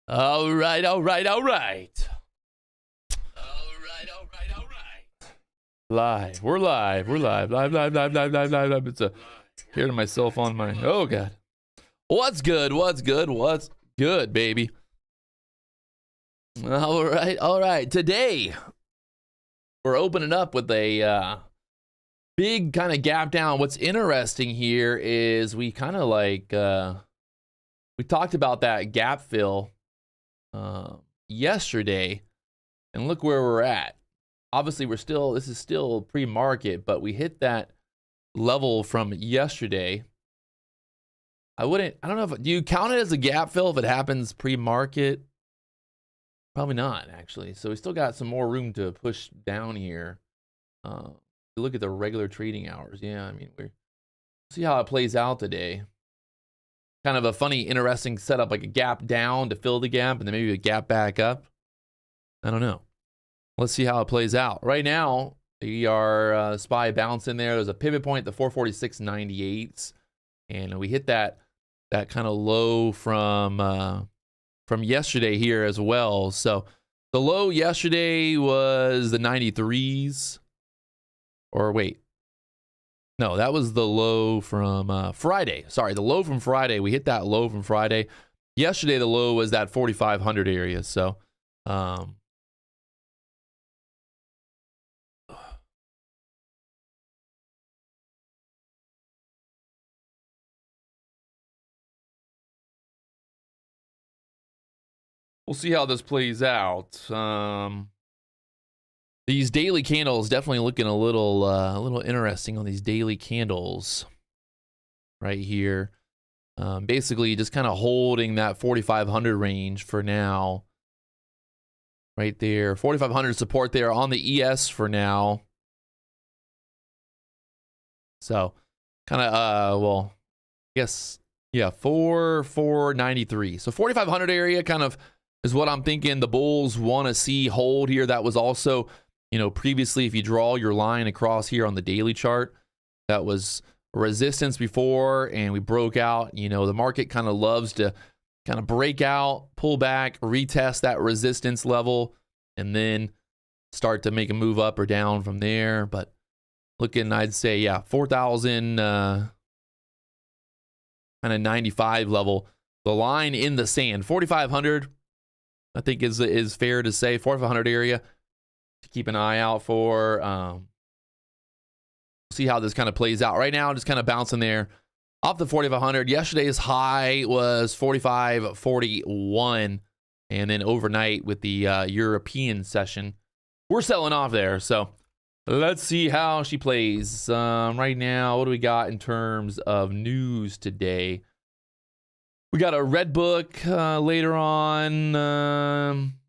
All right. Live. We're live. Live. It's a hearing myself on my. Oh God. What's good? What's good, baby? All right. Today we're opening up with a big kind of gap down. What's interesting here is we kind of like we talked about that gap fill yesterday, and look where we're at. Obviously, this is still pre-market, but we hit that level from yesterday. I don't know if, do you count it as a gap fill if it happens pre-market? Probably not, actually. So we still got some more room to push down here. Look at the regular trading hours. Yeah, I mean, we'll see how it plays out today. Kind of a funny, interesting setup, like a gap down to fill the gap and then maybe a gap back up. I don't know. Let's see how it plays out. Right now, we are SPY bounce in there. There's a pivot point at the 446.98, and we hit that kind of low from yesterday here as well. So the low yesterday was the 93s. Or wait. No, that was the low from Friday. Sorry, the low from Friday. We hit that low from Friday. Yesterday, the low was that 4,500 area. So, we'll see how this plays out. These daily candles definitely looking a little interesting on these daily candles right here. Basically, just kind of holding that 4,500 range for now. Right there, 4,500 support there on the ES for now. So, kind of well, I guess yeah, 4,493. So 4,500 area kind of is what I'm thinking the bulls want to see hold here. That was also, you know, previously, if you draw your line across here on the daily chart, that was resistance before, and we broke out. You know, the market kind of loves to kind of break out, pull back, retest that resistance level, and then start to make a move up or down from there. But looking, I'd say, yeah, 4,000 kind of 95 level. The line in the sand, 4,500, I think is fair to say. 4,500 area to keep an eye out for. See how this kind of plays out. Right now, just kind of bouncing there off the 4,500. Yesterday's high was 45.41, and then overnight with the European session, we're selling off there. So let's see how she plays. Right now, what do we got in terms of news today? We got a red book later on.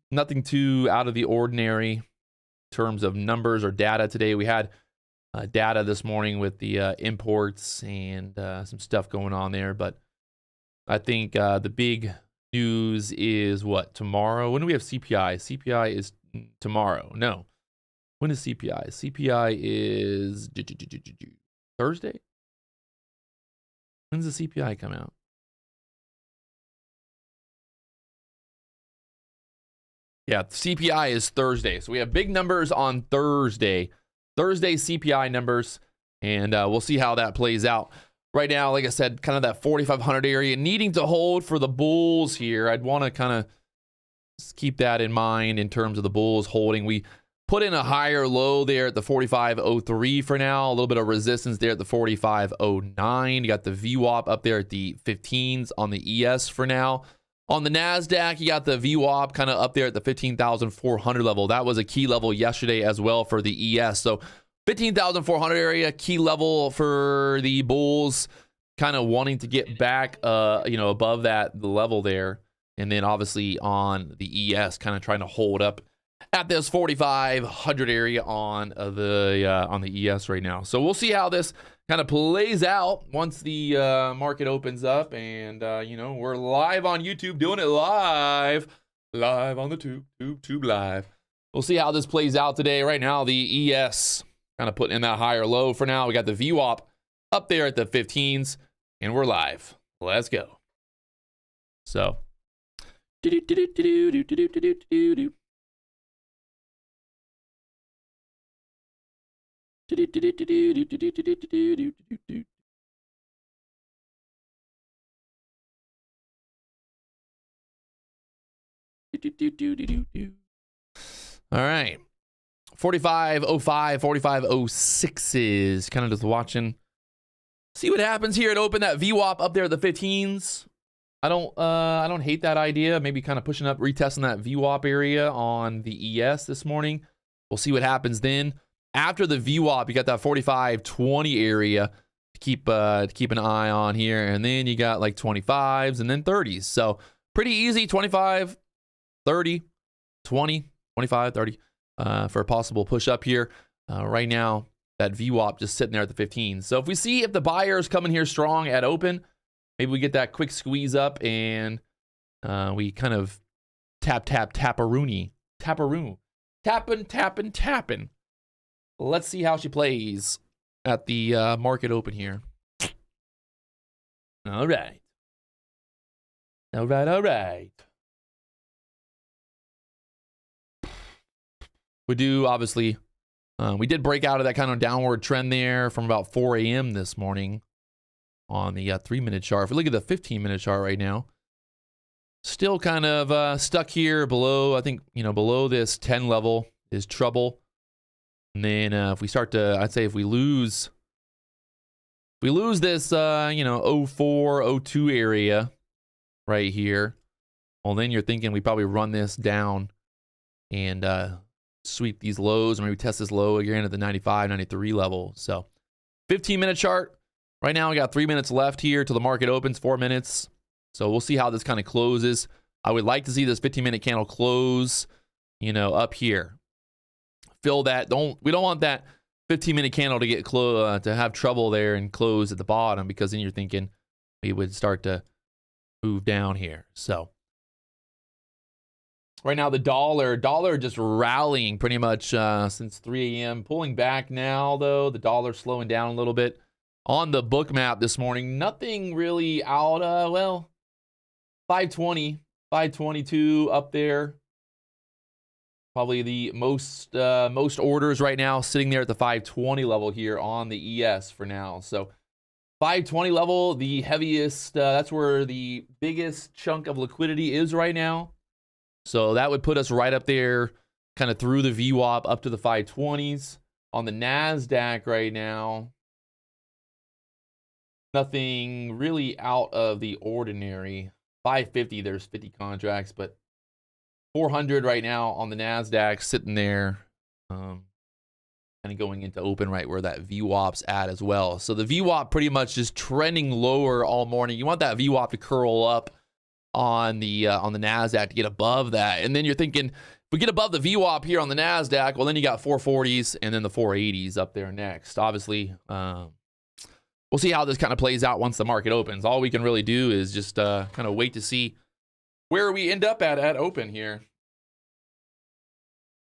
Nothing too out of the ordinary in terms of numbers or data today. We had data this morning with the imports and some stuff going on there. But I think the big news is what? Tomorrow? When do we have CPI? CPI is tomorrow. No. When is CPI? CPI is Thursday? When's the CPI come out? Yeah, CPI is Thursday. So we have big numbers on Thursday. Thursday CPI numbers, and we'll see how that plays out. Right now, like I said, kind of that 4,500 area needing to hold for the bulls here. I'd want to kind of keep that in mind in terms of the bulls holding. We put in a higher low there at the 45.03 for now. A little bit of resistance there at the 45.09. You got the VWAP up there at the 15s on the ES for now. On the NASDAQ, you got the VWAP kind of up there at the 15,400 level. That was a key level yesterday as well for the ES. So 15,400 area, key level for the bulls, kind of wanting to get back, you know, above the level there. And then obviously on the ES, kind of trying to hold up at this 4,500 area on the ES right now. So we'll see how this kind of plays out once the market opens up. And, you know, we're live on YouTube, doing it live on the tube live. We'll see how this plays out today. Right now, the ES kind of putting in that higher low for now. We got the VWAP up there at the 15s, and we're live. Let's go. So All right. 45.05, 45.06 is kind of just watching. See what happens here at open. That VWAP up there at the 15s. I don't hate that idea. Maybe kind of pushing up, retesting that VWAP area on the ES this morning. We'll see what happens then. After the VWAP, you got that 45.20 area to keep an eye on here, and then you got like 25s and then 30s. So pretty easy. 25, 30, 20, 25, 30 for a possible push up here. Right now, that VWAP just sitting there at the 15. So if we see if the buyers come in here strong at open, maybe we get that quick squeeze up and we kind of taparoo. Tapping. Let's see how she plays at the market open here. All right. We do, obviously, we did break out of that kind of downward trend there from about 4 a.m. this morning on the 3-minute chart. If we look at the 15-minute chart right now, still kind of stuck here below, I think, below this 10 level is trouble. And then if we start to, I'd say if we lose this, 04, 02 area right here, well, then you're thinking we probably run this down and sweep these lows, or maybe test this low again at the 95, 93 level. So 15-minute chart. Right now, we got 3 minutes left here till the market opens, 4 minutes. So we'll see how this kind of closes. I would like to see this 15-minute candle close, up here. Fill that. We don't want that 15-minute candle to get to have trouble there and close at the bottom, because then you're thinking we would start to move down here. So right now, the dollar just rallying pretty much since 3 a.m. Pulling back now, though. The dollar slowing down a little bit. On the book map this morning, nothing really out. 520, 522 up there. Probably the most orders right now sitting there at the 520 level here on the ES for now. So 520 level, the heaviest, that's where the biggest chunk of liquidity is right now. So that would put us right up there, kind of through the VWAP up to the 520s. On the NASDAQ right now, nothing really out of the ordinary. 550, there's 50 contracts, but 400 right now on the NASDAQ sitting there, kind of going into open right where that VWAP's at as well. So the VWAP pretty much is trending lower all morning. You want that VWAP to curl up on the NASDAQ to get above that. And then you're thinking, if we get above the VWAP here on the NASDAQ, well, then you got 440s and then the 480s up there next. Obviously, we'll see how this kind of plays out once the market opens. All we can really do is just kind of wait to see where we end up at open here.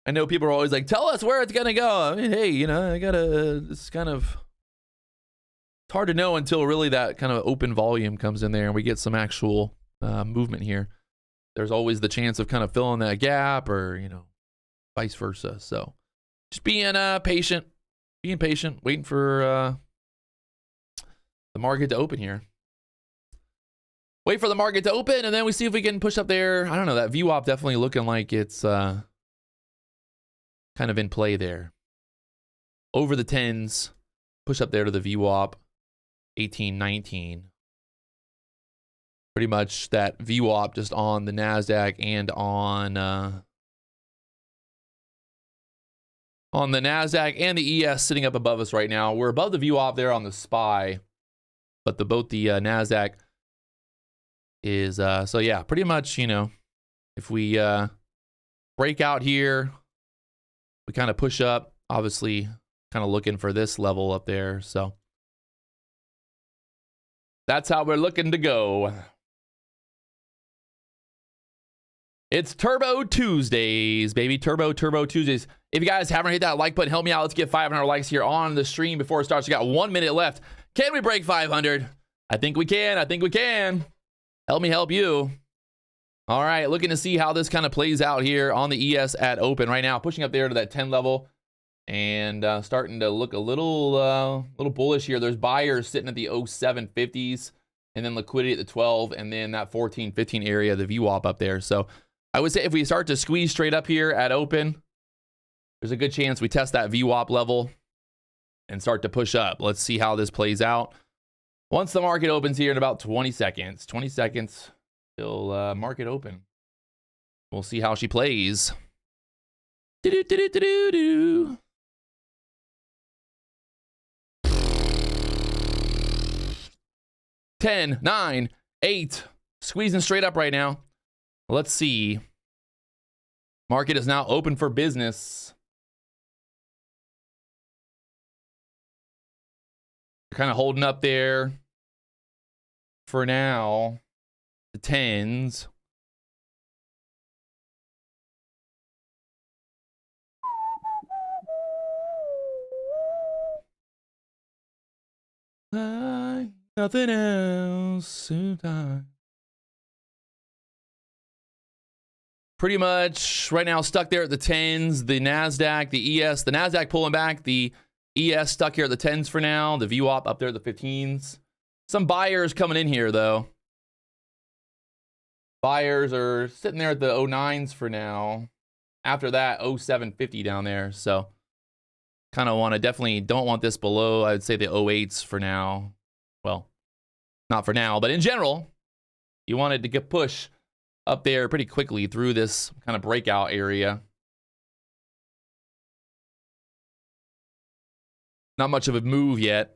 I know people are always like, tell us where it's going to go. I mean, hey, it's hard to know until really that kind of open volume comes in there and we get some actual movement here. There's always the chance of kind of filling that gap or, vice versa. So just being patient, waiting for the market to open here. Wait for the market to open, and then we see if we can push up there. I don't know, that VWAP definitely looking like it's kind of in play there. Over the 10s, push up there to the VWAP, 18, 19. Pretty much that VWAP just on the NASDAQ and on the NASDAQ and the ES sitting up above us right now. We're above the VWAP there on the SPY, but both the NASDAQ is, so yeah, pretty much, if we break out here, we kind of push up, obviously kind of looking for this level up there. So that's how we're looking to go. It's Turbo Tuesdays, baby. Turbo Tuesdays. If you guys haven't hit that like button, help me out. Let's get 500 likes here on the stream before it starts. We got 1 minute left. Can we break 500? I think we can. Help me help you. All right, looking to see how this kind of plays out here on the ES at open right now, pushing up there to that 10 level and starting to look a little bullish here. There's buyers sitting at the 0750s and then liquidity at the 12 and then that 14, 15 area, the VWAP up there. So I would say if we start to squeeze straight up here at open, there's a good chance we test that VWAP level and start to push up. Let's see how this plays out. Once the market opens here in about 20 seconds, 20 seconds till market open. We'll see how she plays. 10, 9, 8, squeezing straight up right now. Let's see. Market is now open for business. Kind of holding up there for now. The 10s. Nothing else. Pretty much right now stuck there at the 10s. The NASDAQ, the ES, the NASDAQ pulling back. The ES stuck here at the 10s for now. The VWAP up there at the 15s. Some buyers coming in here though. Buyers are sitting there at the 09s for now. After that, 0750 down there. So kind of want to definitely don't want this below, I would say the 08s for now. Well, not for now, but in general, you wanted to get push up there pretty quickly through this kind of breakout area. Not much of a move yet.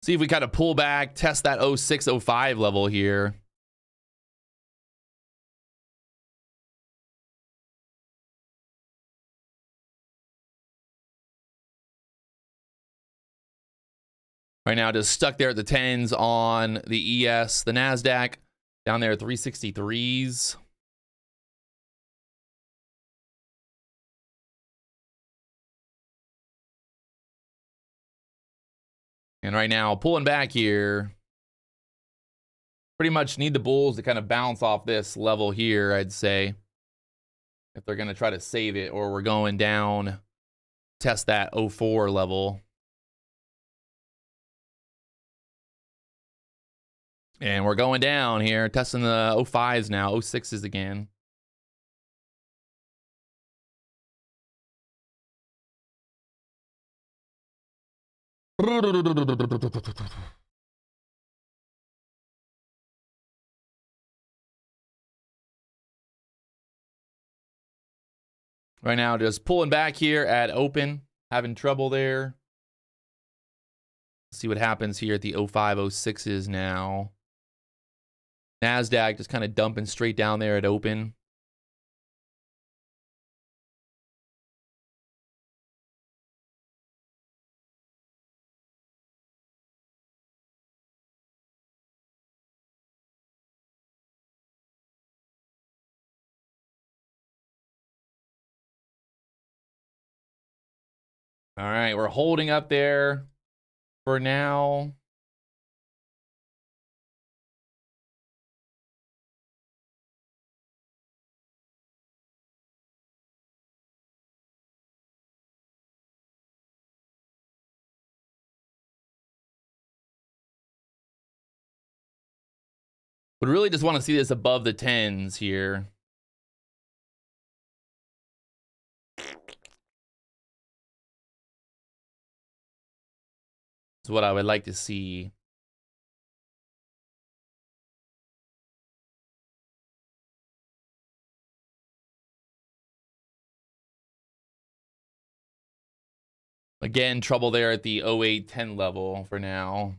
See if we kind of pull back, test that 06, 05 level here. Right now, just stuck there at the 10s on the ES, the NASDAQ, down there at 363s. And right now, pulling back here. Pretty much need the bulls to kind of bounce off this level here, I'd say. If they're going to try to save it, or we're going down, test that 04 level. And we're going down here, testing the 05s now, 06s again. Right now, just pulling back here at open, having trouble there. See what happens here at the 05, 06s now. NASDAQ just kind of dumping straight down there at open. All right, we're holding up there for now. Would really just want to see this above the 10s here. Is what I would like to see. Again, trouble there at the 08, 10 level for now.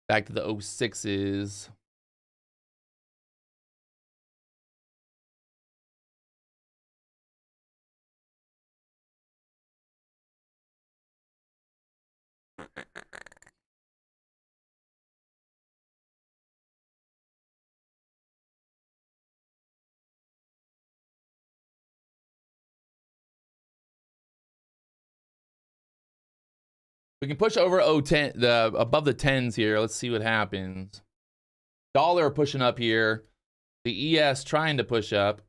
Back to the 06s. We can push over 010, above the 10s here. Let's see what happens. Dollar pushing up here. The ES trying to push up.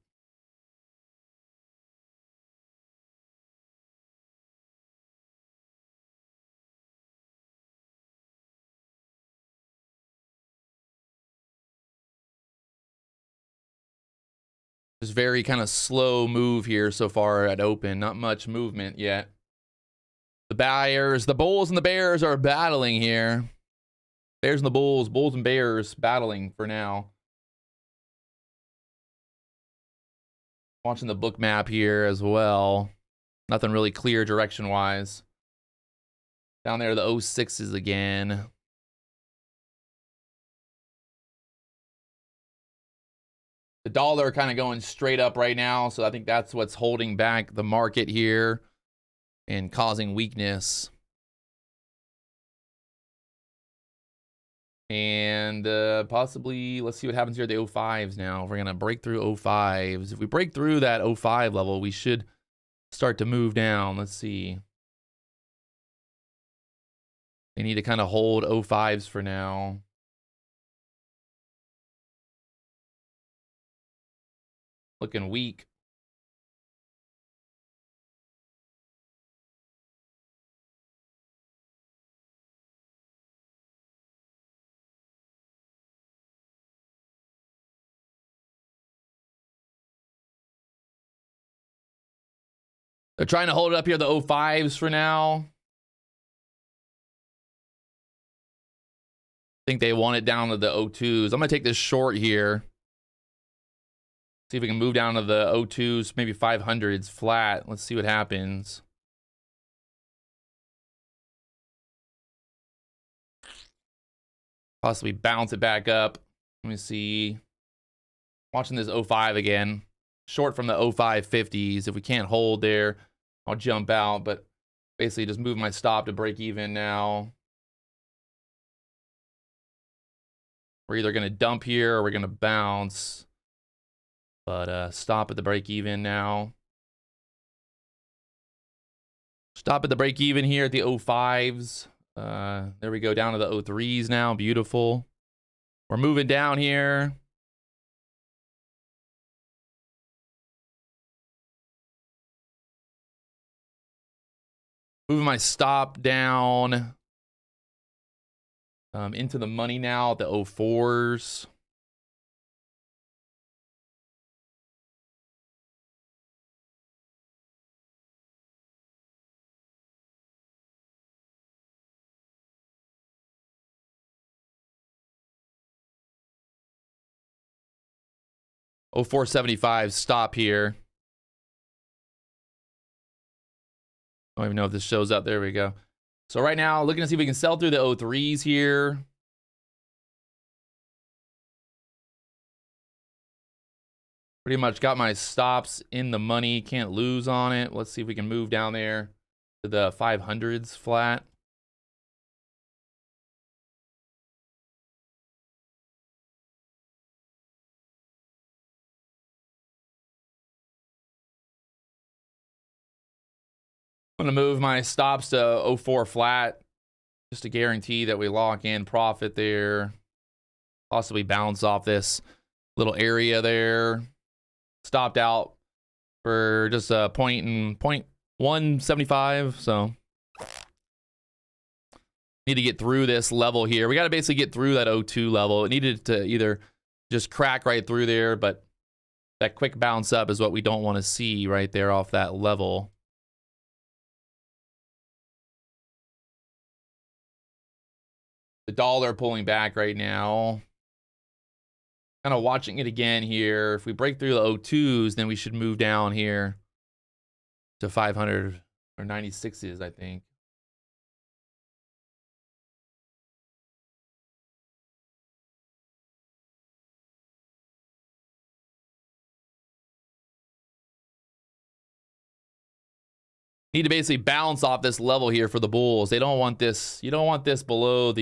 Just very kind of slow move here so far at open. Not much movement yet. The buyers, the bulls and the bears are battling here. Bears and the bulls and bears battling for now. Watching the book map here as well. Nothing really clear direction-wise. Down there, the 06s again. The dollar kind of going straight up right now, so I think that's what's holding back the market here and causing weakness. And possibly, let's see what happens here at the 05s now. We're going to break through 05s. If we break through that 05 level, we should start to move down. Let's see. They need to kind of hold 05s for now. Looking weak. They're trying to hold it up here, the 05s for now. I think they want it down to the 02s. I'm going to take this short here. See if we can move down to the 02s, maybe 500s flat. Let's see what happens. Possibly bounce it back up. Let me see. Watching this 05 again. Short from the 05 50s. If we can't hold there, I'll jump out. But basically just move my stop to break even now. We're either going to dump here or we're going to bounce. But stop at the break even now. Stop at the break even here at the 05s. There we go, down to the 03s now. Beautiful. We're moving down here. Moving my stop down into the money now at the 04s. Oh, 475 stop here. I don't even know if this shows up. There we go. So right now, looking to see if we can sell through the 03s here. Pretty much got my stops in the money. Can't lose on it. Let's see if we can move down there to the 500s flat. I'm going to move my stops to 04 flat just to guarantee that we lock in profit there. Possibly bounce off this little area there. Stopped out for just a point 175. So need to get through this level here. We got to basically get through that 02 level. It needed to either just crack right through there, but that quick bounce up is what we don't want to see right there off that level. The dollar pulling back right now. Kind of watching it again here. If we break through the 02s, then we should move down here to 500 or 96s, I think. Need to basically bounce off this level here for the bulls. They don't want this. You don't want this below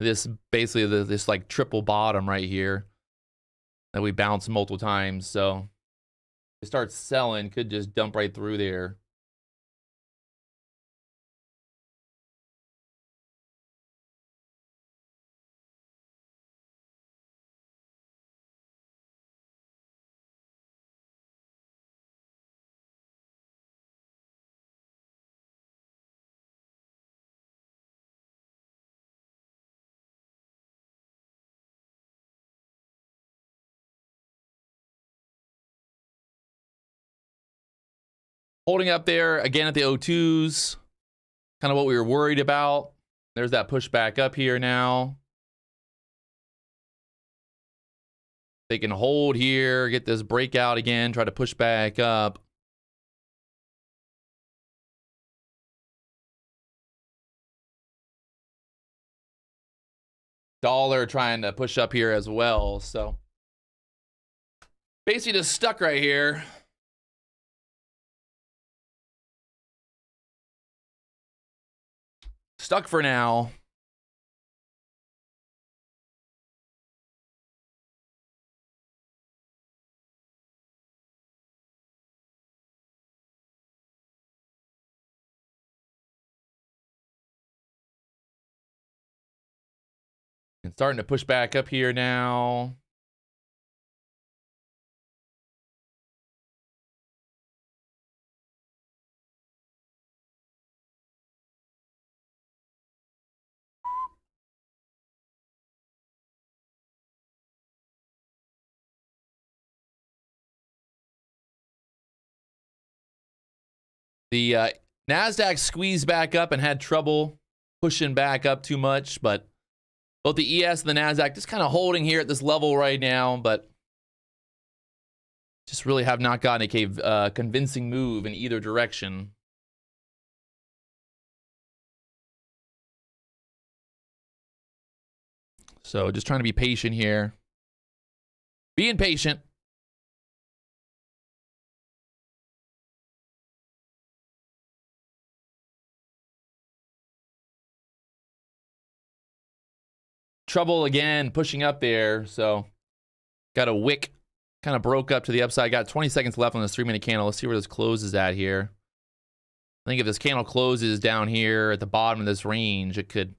this like triple bottom right here that we bounce multiple times. So they start selling, could just dump right through there. Holding up there again at the O2s. Kind of what we were worried about. There's that pushback up here now. They can hold here, get this breakout again, try to push back up. Dollar trying to push up here as well. So basically just stuck right here. Stuck for now. And starting to push back up here now. The NASDAQ squeezed back up and had trouble pushing back up too much, but both the ES and the NASDAQ just kind of holding here at this level right now, but just really have not gotten a convincing move in either direction. So just trying to be patient here. Being patient. Trouble again pushing up there, so got a wick, kind of broke up to the upside. Got 20 seconds left on this 3-minute candle. Let's see where this closes at here. I think if this candle closes down here at the bottom of this range, it could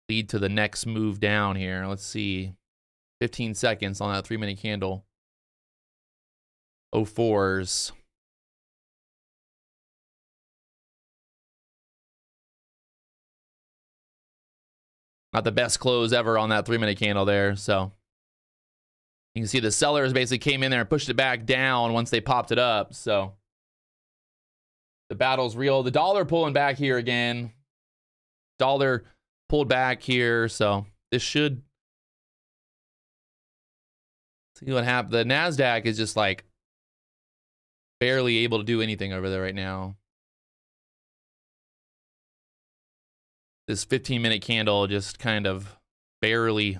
lead to the next move down here. Let's see, 15 seconds on that 3-minute candle. 04s. Not the best close ever on that 3-minute candle there. So you can see the sellers basically came in there and pushed it back down once they popped it up. So the battle's real. The dollar pulling back here again. Dollar pulled back here. So this should see what happens. The NASDAQ is just like barely able to do anything over there right now. This 15-minute candle just kind of barely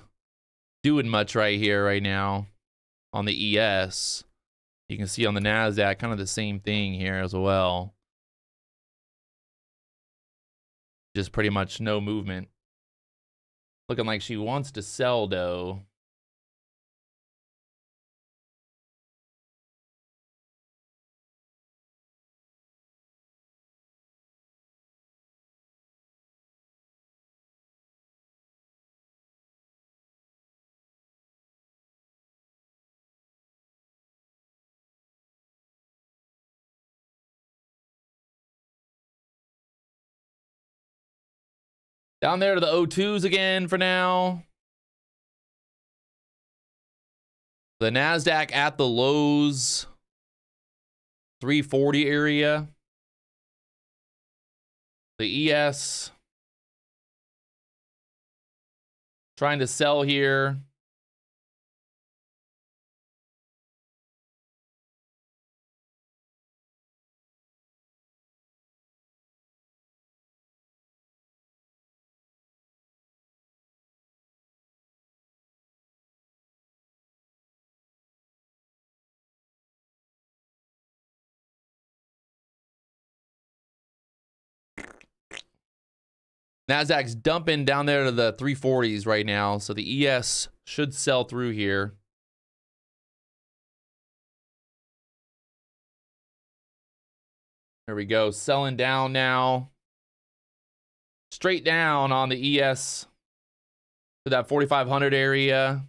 doing much right here right now on the ES. You can see on the NASDAQ kind of the same thing here as well. Just pretty much no movement. Looking like she wants to sell though. Down there to the O2s again for now. The NASDAQ at the lows. 340 area. The ES trying to sell here. NASDAQ's dumping down there to the 340s right now, so the ES should sell through here. There we go, selling down now. Straight down on the ES to that 4,500 area.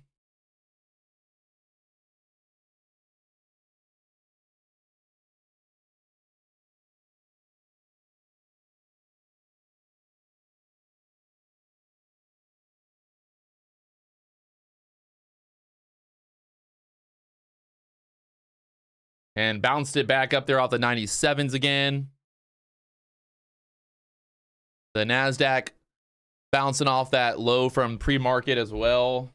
and bounced it back up there off the 97s again. The NASDAQ bouncing off that low from pre-market as well.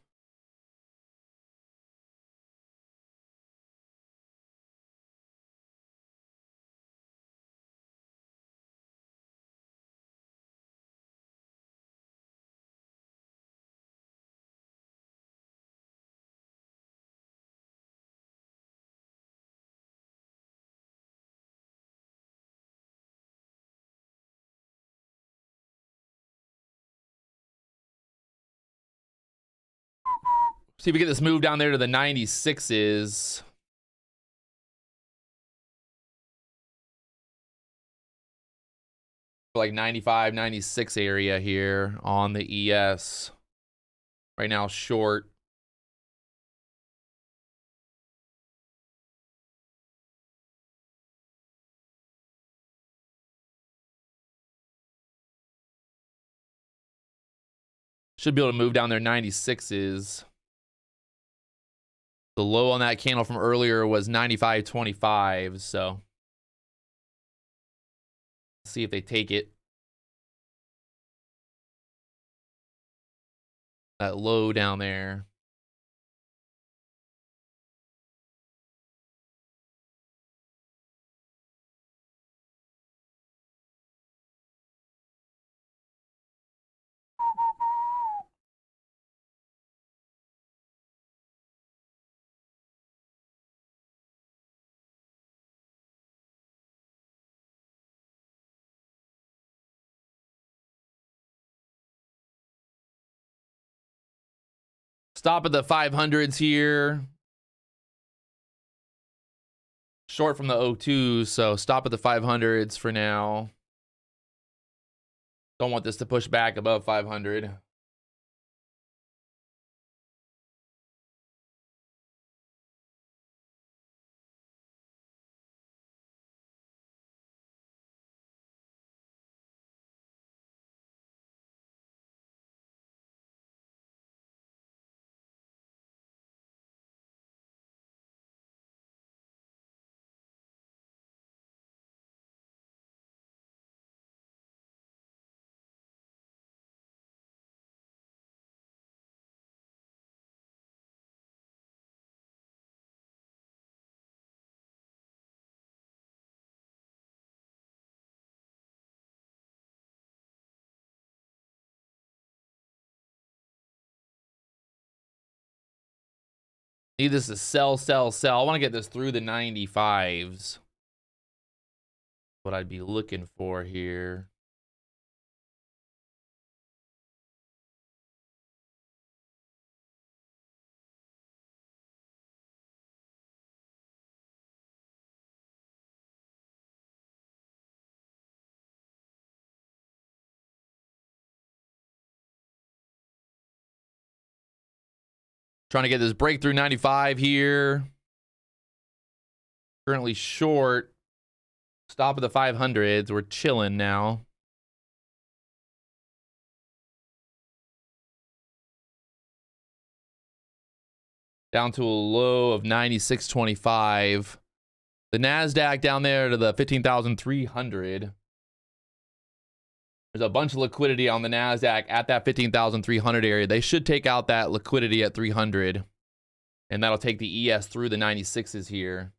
See if we get this move down there to the 96s. Like 95, 96 area here on the ES. Right now, short. Should be able to move down there 96s. The low on that candle from earlier was 95.25, so let's see if they take it. That low down there. Stop at the 500s here. Short from the 02s, so stop at the 500s for now. Don't want this to push back above 500. Need this to sell, sell, sell. I want to get this through the 95s. What I'd be looking for here. Trying to get this breakthrough 95 here. Currently short. Stop at the 500s. We're chilling now. Down to a low of 96.25. The NASDAQ down there to the 15,300. There's a bunch of liquidity on the NASDAQ at that 15,300 area. They should take out that liquidity at 300. And that'll take the ES through the 96s here.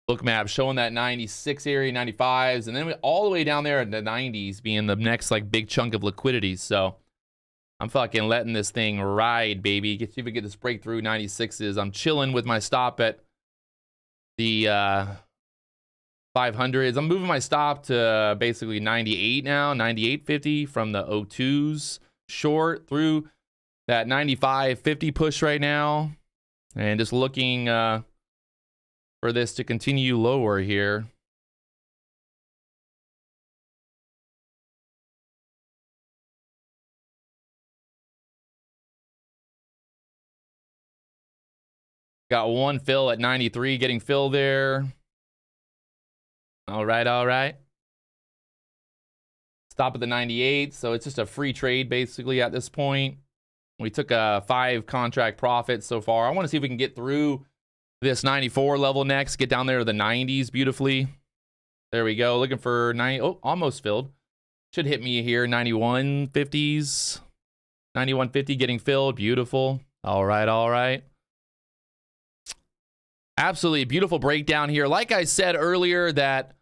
Book map showing that 96 area, 95s, and then all the way down there at the 90s being the next like big chunk of liquidity. So I'm fucking letting this thing ride, baby. See if we get this breakthrough 96s. I'm chilling with my stop at the 500s. I'm moving my stop to basically 98 now, 98.50 from the 02s. Short through that 95.50 push right now. And just looking for this to continue lower here. Got one fill at 93 getting filled there. All right, all right. Stop at the 98, so it's just a free trade basically at this point. We took a 5 contract profit so far. I want to see if we can get through this 94 level next. Get down there to the 90s beautifully. There we go. Looking for 90. Oh, almost filled. Should hit me here. 9150s. 9150 getting filled. Beautiful. All right, all right. Absolutely beautiful breakdown here. Like I said earlier, that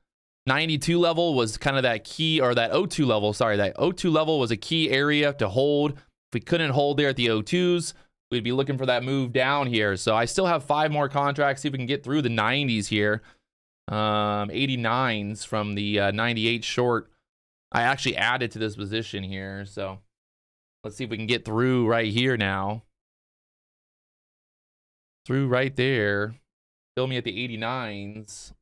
92 level was kind of that key, or that O2 level, sorry, that O2 level was a key area to hold. If we couldn't hold there at the O2s, we'd be looking for that move down here. So I still have 5 more contracts. See if we can get through the 90s here. 89s from the 98 short. I actually added to this position here. So let's see if we can get through right here now. Through right there. Fill me at the 89s.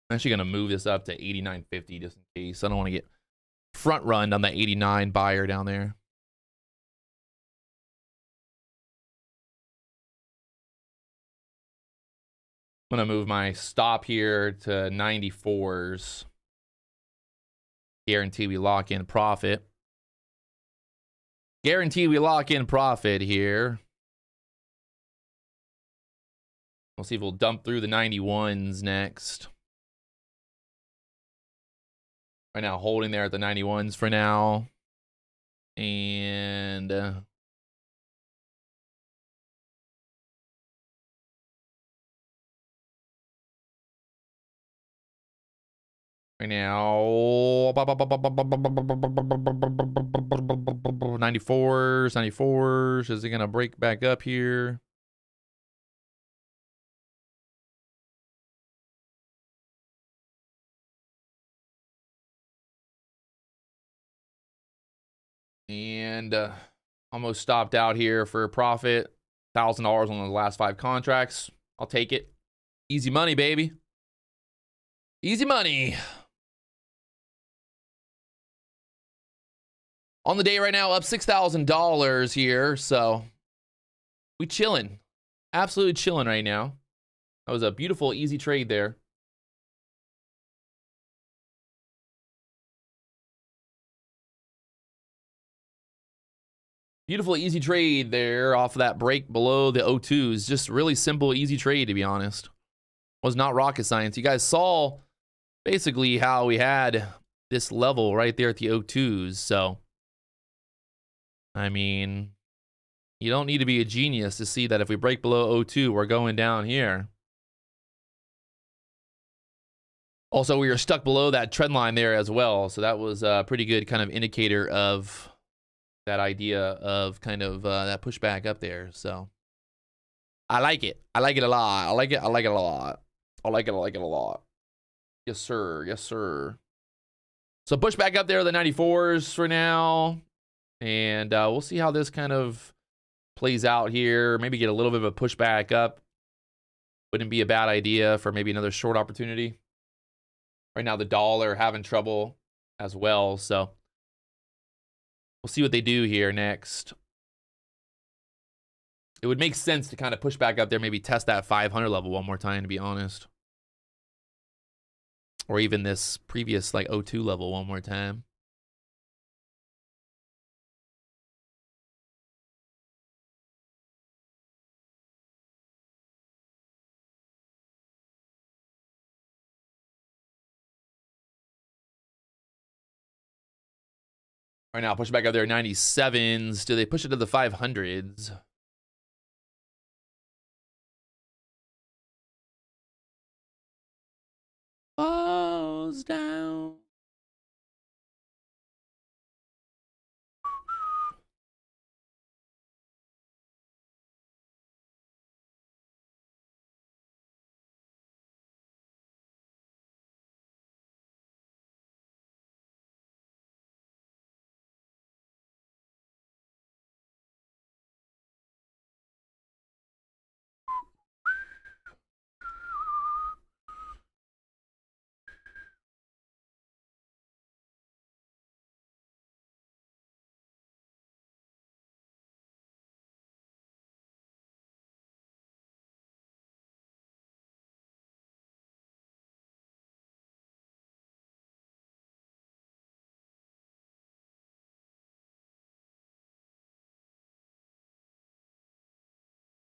I'm actually going to move this up to 89.50 just in case. I don't want to get front run on that 89 buyer down there. I'm going to move my stop here to 94s. Guarantee we lock in profit. Guarantee we lock in profit here. We'll see if we'll dump through the 91s next. Right now, holding there at the 91s for now. And right now, 94s. Is it going to break back up here? And almost stopped out here for a profit. $1,000 on the last 5 contracts. I'll take it. Easy money, baby. Easy money. On the day right now, up $6,000 here. So we chilling. Absolutely chilling right now. That was a beautiful, easy trade there. Beautiful, easy trade there off of that break below the O2s. Just really simple, easy trade, to be honest. Was not rocket science. You guys saw basically how we had this level right there at the O2s. So, I mean, you don't need to be a genius to see that if we break below O2, we're going down here. Also, we were stuck below that trend line there as well. So that was a pretty good kind of indicator of that idea of kind of that pushback up there. So I like it. I like it a lot. I like it. I like it a lot. I like it. I like it a lot. Yes, sir. Yes, sir. So pushback up there, the 94s for now. And we'll see how this kind of plays out here. Maybe get a little bit of a pushback up. Wouldn't be a bad idea for maybe another short opportunity. Right now, the dollar having trouble as well. So we'll see what they do here next. It would make sense to kind of push back up there, maybe test that 500 level one more time, to be honest. Or even this previous like O2 level one more time. Right now, push back up there, 97s. Do they push it to the 500s? Falls down.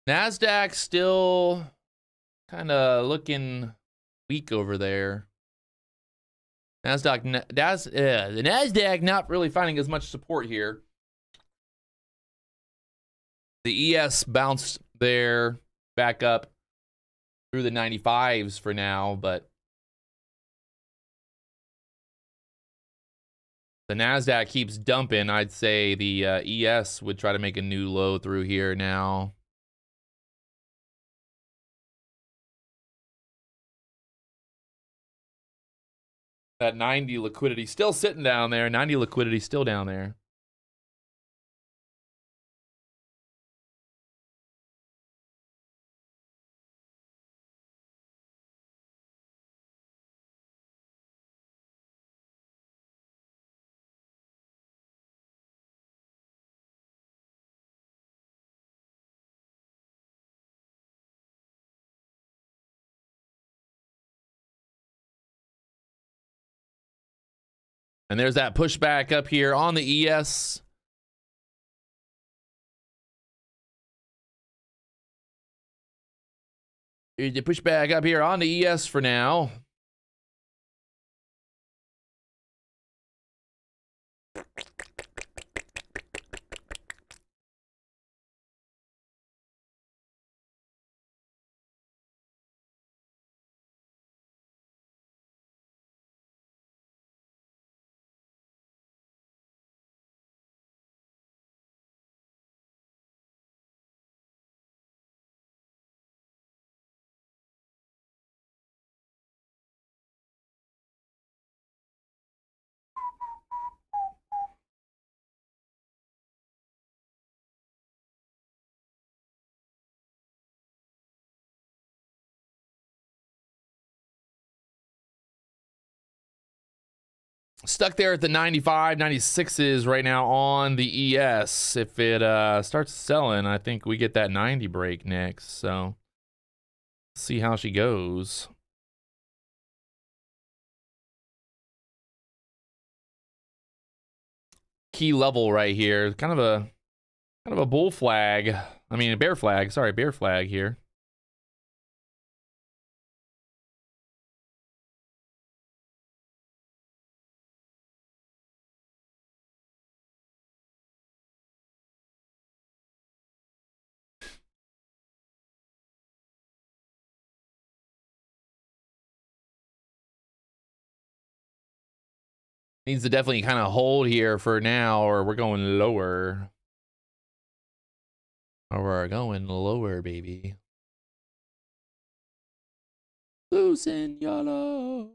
NASDAQ still kind of looking weak over there. The NASDAQ not really finding as much support here. The ES bounced there back up through the 95s for now, but the NASDAQ keeps dumping. I'd say the ES would try to make a new low through here now. That 90 liquidity still sitting down there. 90 liquidity still down there. And there's that pushback up here on the ES. Here's the pushback up here on the ES for now. Stuck there at the 95, 96s right now on the ES. If it starts selling, I think we get that 90 break next. So, see how she goes. Key level right here. Kind of a bull flag. I mean, a bear flag. Sorry, bear flag here. Needs to definitely kind of hold here for now, or we're going lower. Or we're going lower, baby. Losing yellow.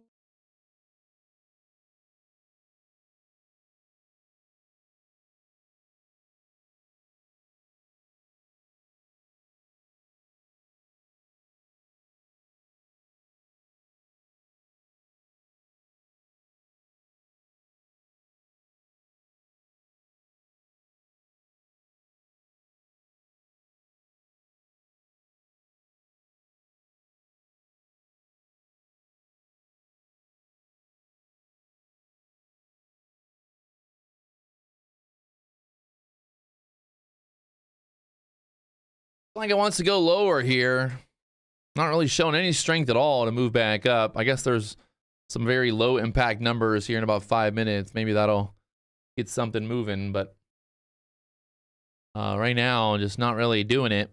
Like it wants to go lower here. Not really showing any strength at all to move back up. I guess there's some very low impact numbers here in about 5 minutes. Maybe that'll get something moving, but right now, just not really doing it.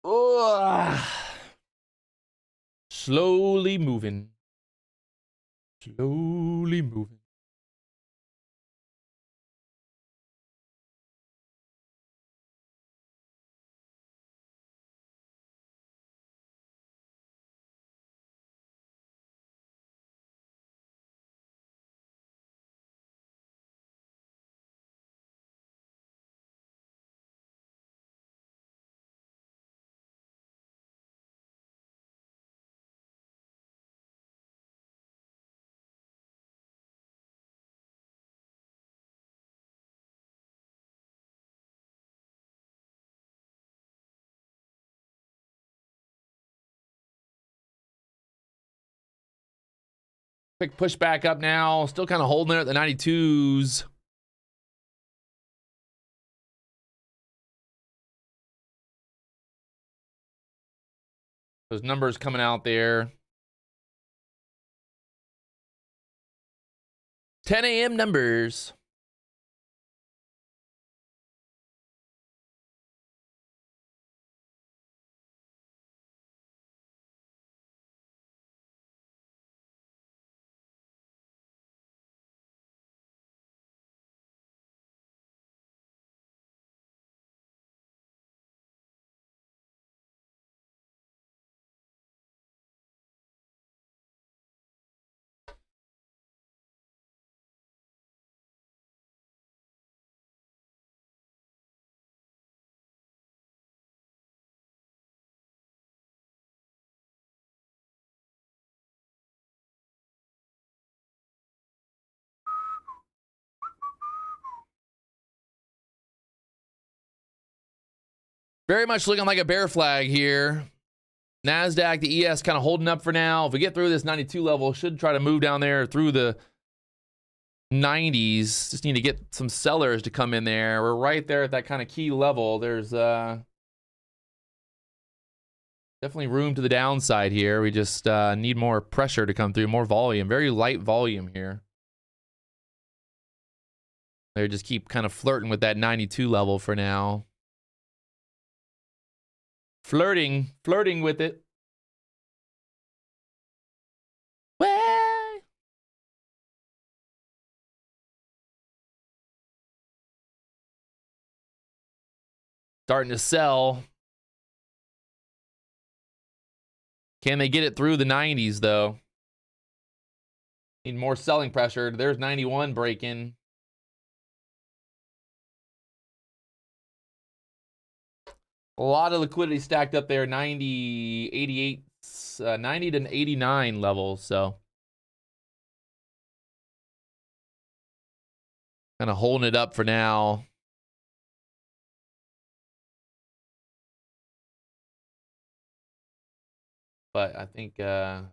Ugh. Slowly moving. Slowly moving. Quick push back up now. Still kind of holding there at the 92s. Those numbers coming out there. 10 a.m. numbers. Very much looking like a bear flag here. NASDAQ, the ES kind of holding up for now. If we get through this 92 level, should try to move down there through the 90s. Just need to get some sellers to come in there. We're right there at that kind of key level. There's definitely room to the downside here. We just need more pressure to come through, more volume. Very light volume here. They just keep kind of flirting with that 92 level for now. Flirting with it. Well, starting to sell. Can they get it through the 90s though? Need more selling pressure. There's 91 breaking. A lot of liquidity stacked up there, 90, 88, 90 to 89 levels, so. Kind of holding it up for now. But I think the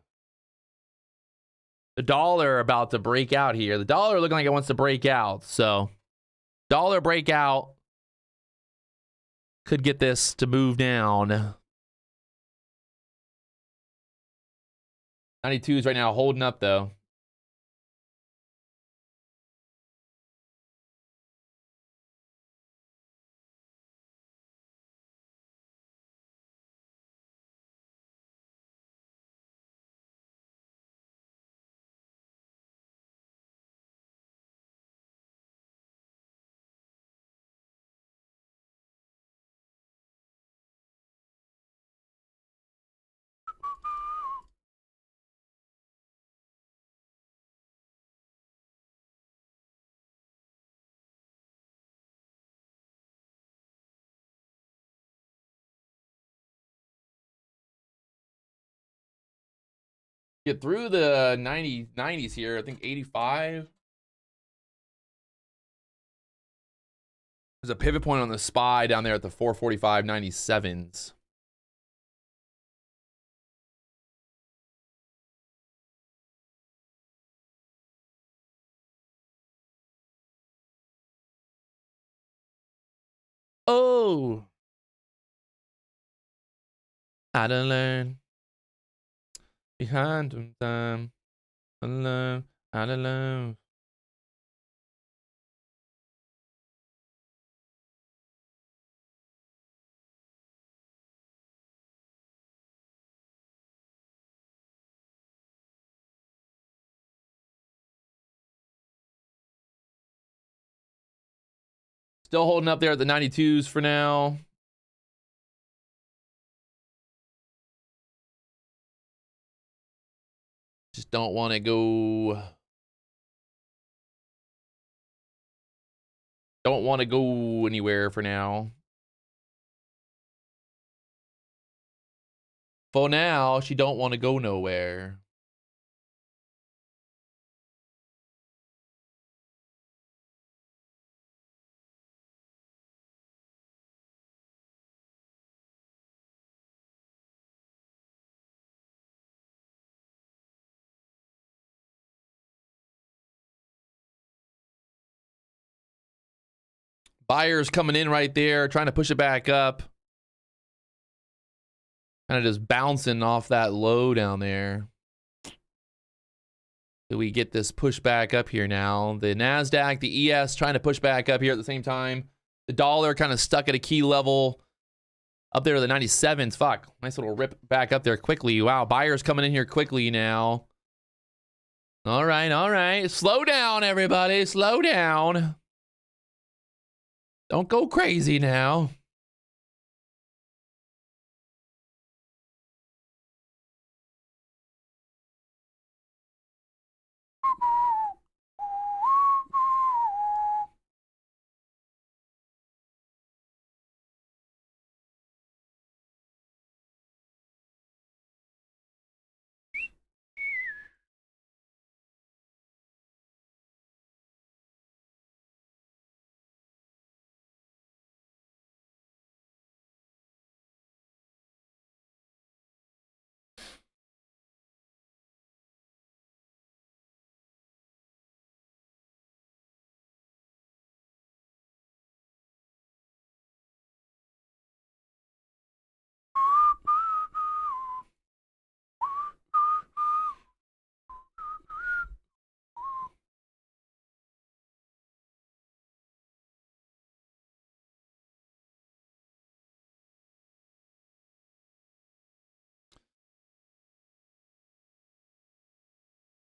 dollar about to break out here. The dollar looking like it wants to break out, so. Dollar breakout. Could get this to move down. 92s right now holding up though. Get through the 90s here. I think 85. There's a pivot point on the SPY down there at the 445 97s. Oh, I done learn behind them time alone, I done learn. Still holding up there at the 92s for now. Just don't want to go. Don't want to go anywhere for now. For now, she don't want to go nowhere. Buyers coming in right there, trying to push it back up. Kind of just bouncing off that low down there. Do we get this push back up here now? The NASDAQ, the ES trying to push back up here at the same time. The dollar kind of stuck at a key level up there to the 97s. Fuck, nice little rip back up there quickly. Wow, buyers coming in here quickly now. All right. Slow down, everybody. Slow down. Don't go crazy now.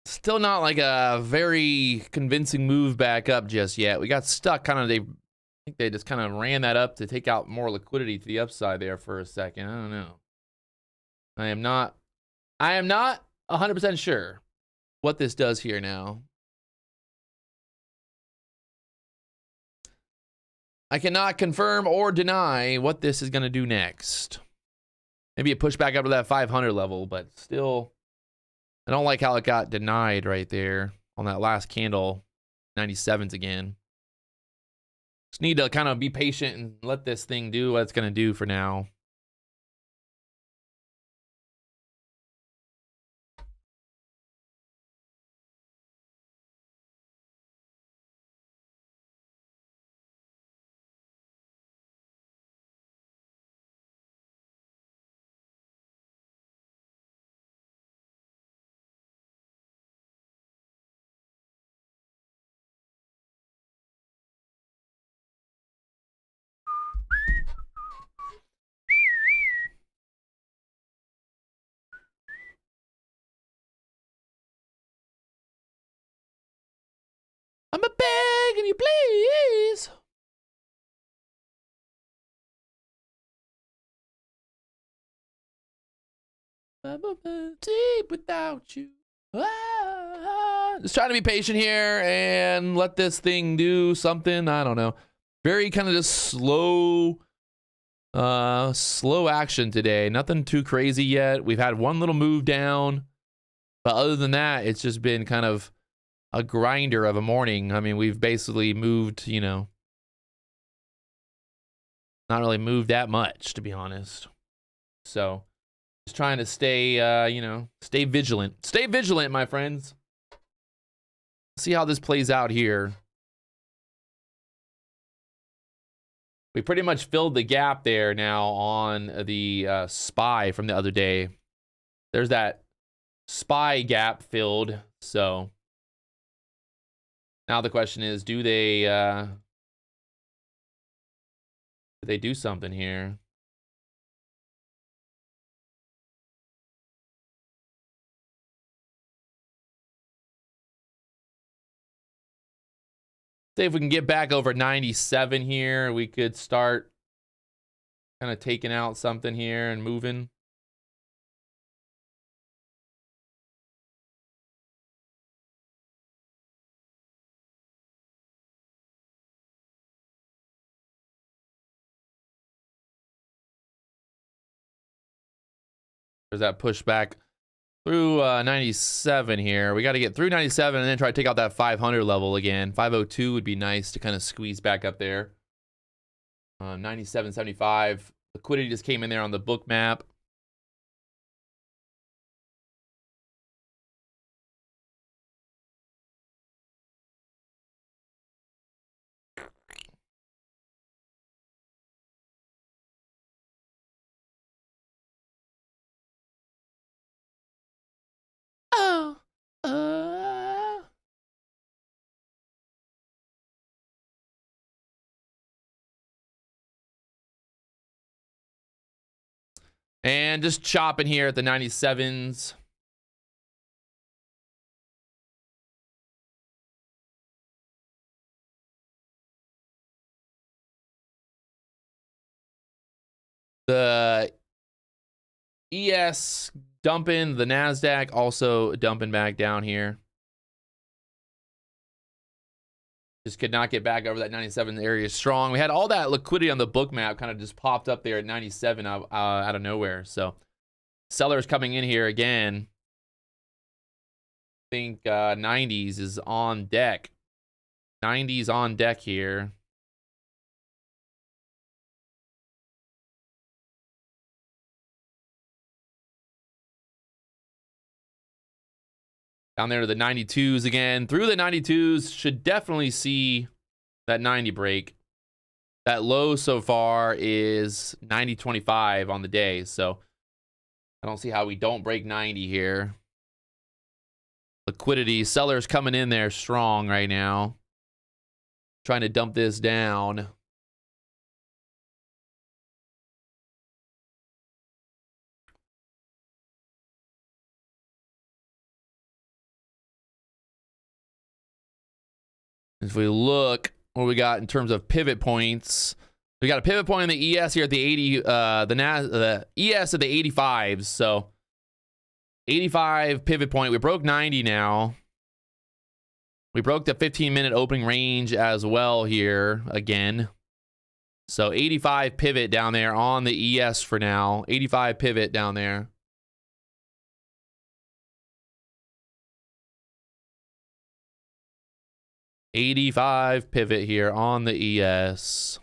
Still not like a very convincing move back up just yet. We got stuck kind of, I think they just kind of ran that up to take out more liquidity to the upside there for a second. I don't know. I am not 100% sure what this does here now. I cannot confirm or deny what this is going to do next. Maybe a push back up to that 500 level, but still, I don't like how it got denied right there on that last candle, 97s again. Just need to kind of be patient and let this thing do what it's going to do for now. I'm a begging you, please. I'm a deep without you. Just trying to be patient here and let this thing do something. I don't know. Very kind of just slow action today. Nothing too crazy yet. We've had one little move down, but other than that, it's just been kind of a grinder of a morning. I mean, we've basically moved, you know, not really moved that much, to be honest. So just trying to stay, you know, stay vigilant. Stay vigilant, my friends. See how this plays out here. We pretty much filled the gap there now on the SPY from the other day. There's that SPY gap filled. So now the question is, do they do something here? Say if we can get back over 97 here, we could start kind of taking out something here and moving. There's that pushback through 97 here. We got to get through 97 and then try to take out that 500 level again. 502 would be nice to kind of squeeze back up there. 97.75. Liquidity just came in there on the book map. And just chopping here at the 97s. The ES dumping, the NASDAQ also dumping back down here. Just could not get back over that 97 area strong. We had all that liquidity on the book map kind of just popped up there at 97 out of nowhere. So sellers coming in here again. I think 90s is on deck. 90s on deck here. Down there to the 92s again. Through the 92s, should definitely see that 90 break. That low so far is 90.25 on the day. So I don't see how we don't break 90 here. Liquidity. Sellers coming in there strong right now. Trying to dump this down. If we look what we got in terms of pivot points, we got a pivot point in the ES here at the 80, the ES at the 85s. So 85 pivot point. We broke 90 now. We broke the 15-minute opening range as well here again. So 85 pivot down there on the ES for now. 85 pivot down there. $85 pivot here on the ES.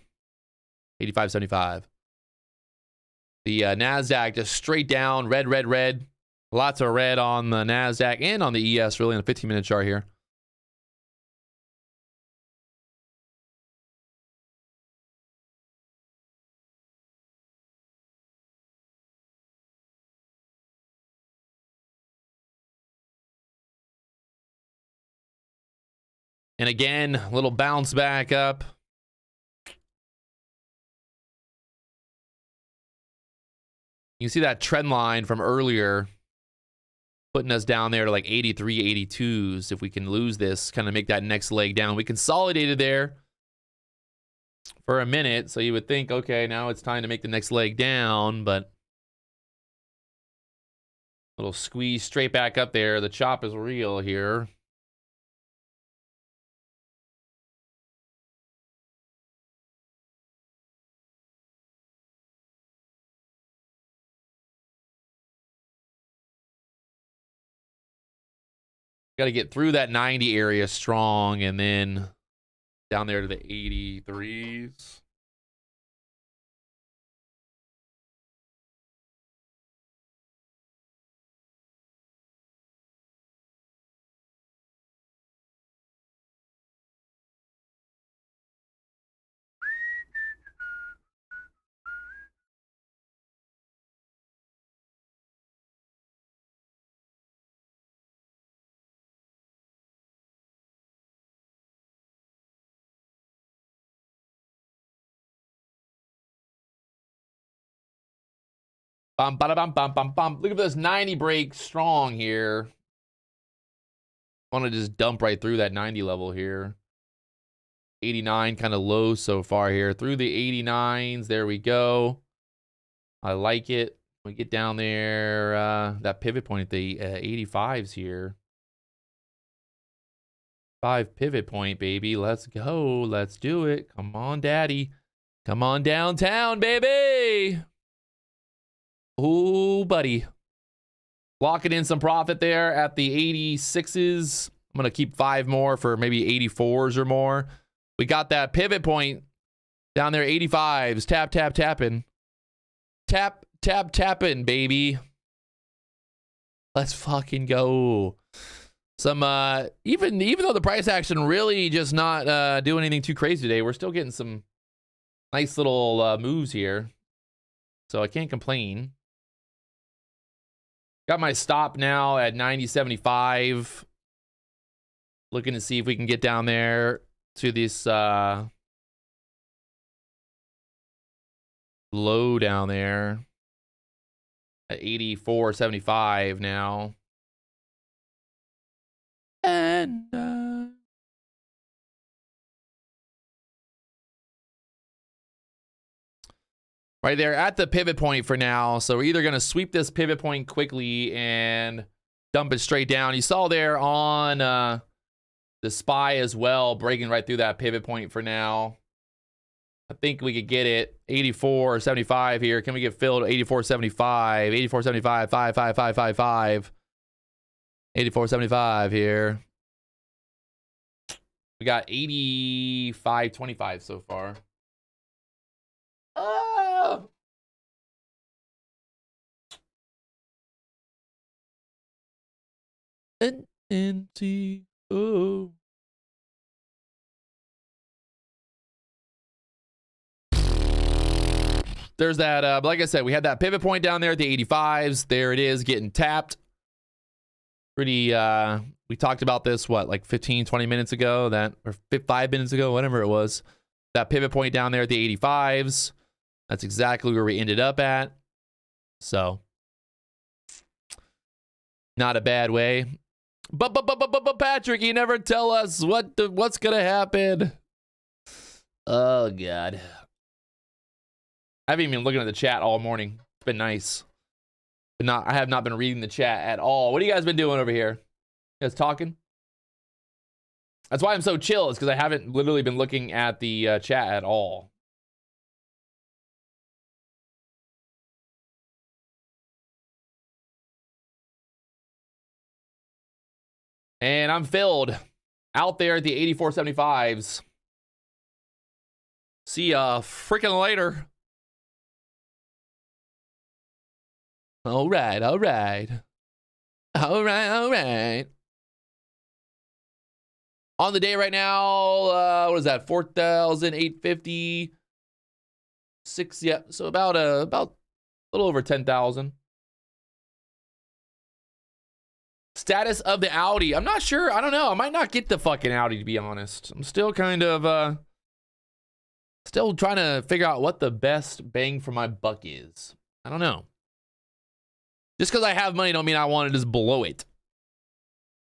85.75. The NASDAQ just straight down. Red, red, red. Lots of red on the NASDAQ and on the ES really in the 15-minute chart here. And again, a little bounce back up. You can see that trend line from earlier putting us down there to like 83, 82s. If we can lose this, kind of make that next leg down. We consolidated there for a minute. So you would think, okay, now it's time to make the next leg down. But a little squeeze straight back up there. The chop is real here. Got to get through that 90 area strong and then down there to the 83s. Bum, bada, bum, bum, bum, bum. Look at this 90 break strong here. Want to just dump right through that 90 level here. 89 kind of low so far here. Through the 89s. There we go. I like it. We get down there. That pivot point at the 85s here. 5 pivot point, baby. Let's go. Let's do it. Come on, daddy. Come on downtown, baby. Oh, buddy. Locking in some profit there at the 86s. I'm going to keep 5 more for maybe 84s or more. We got that pivot point down there, 85s. Tap, tap, tapping. Tap, tap, tapping, baby. Let's fucking go. Some, even though the price action really just not doing anything too crazy today, we're still getting some nice little moves here. So I can't complain. Got my stop now at 90.75. Looking to see if we can get down there to this low down there. at 84.75 now. And right there at the pivot point for now. So we're either going to sweep this pivot point quickly and dump it straight down. You saw there on the SPY as well, breaking right through that pivot point for now. I think we could get it 84.75 here. Can we get filled 84.75? 84.75, 55555. 84.75 here. We got 85.25 so far. Oh. NNTO. There's that, but like I said, we had that pivot point down there at the 85s. There it is, getting tapped. Pretty, we talked about this, what, like 15, 20 minutes ago, or 5 minutes ago, whatever it was. That pivot point down there at the 85s. That's exactly where we ended up at. So, not a bad way. But Patrick, you never tell us what's gonna happen. Oh God. I haven't even been looking at the chat all morning. It's been nice. But I have not been reading the chat at all. What have you guys been doing over here? You guys talking? That's why I'm so chill, is because I haven't literally been looking at the chat at all. And I'm filled out there at the 84.75s. See ya freaking later. All right, all right. All right, all right. On the day right now, what is that? 4,856. Yeah, so about a little over 10,000. Status of the Audi. I'm not sure. I don't know. I might not get the fucking Audi, to be honest. I'm still kind of still trying to figure out what the best bang for my buck is. I don't know. Just because I have money don't mean I want to just blow it.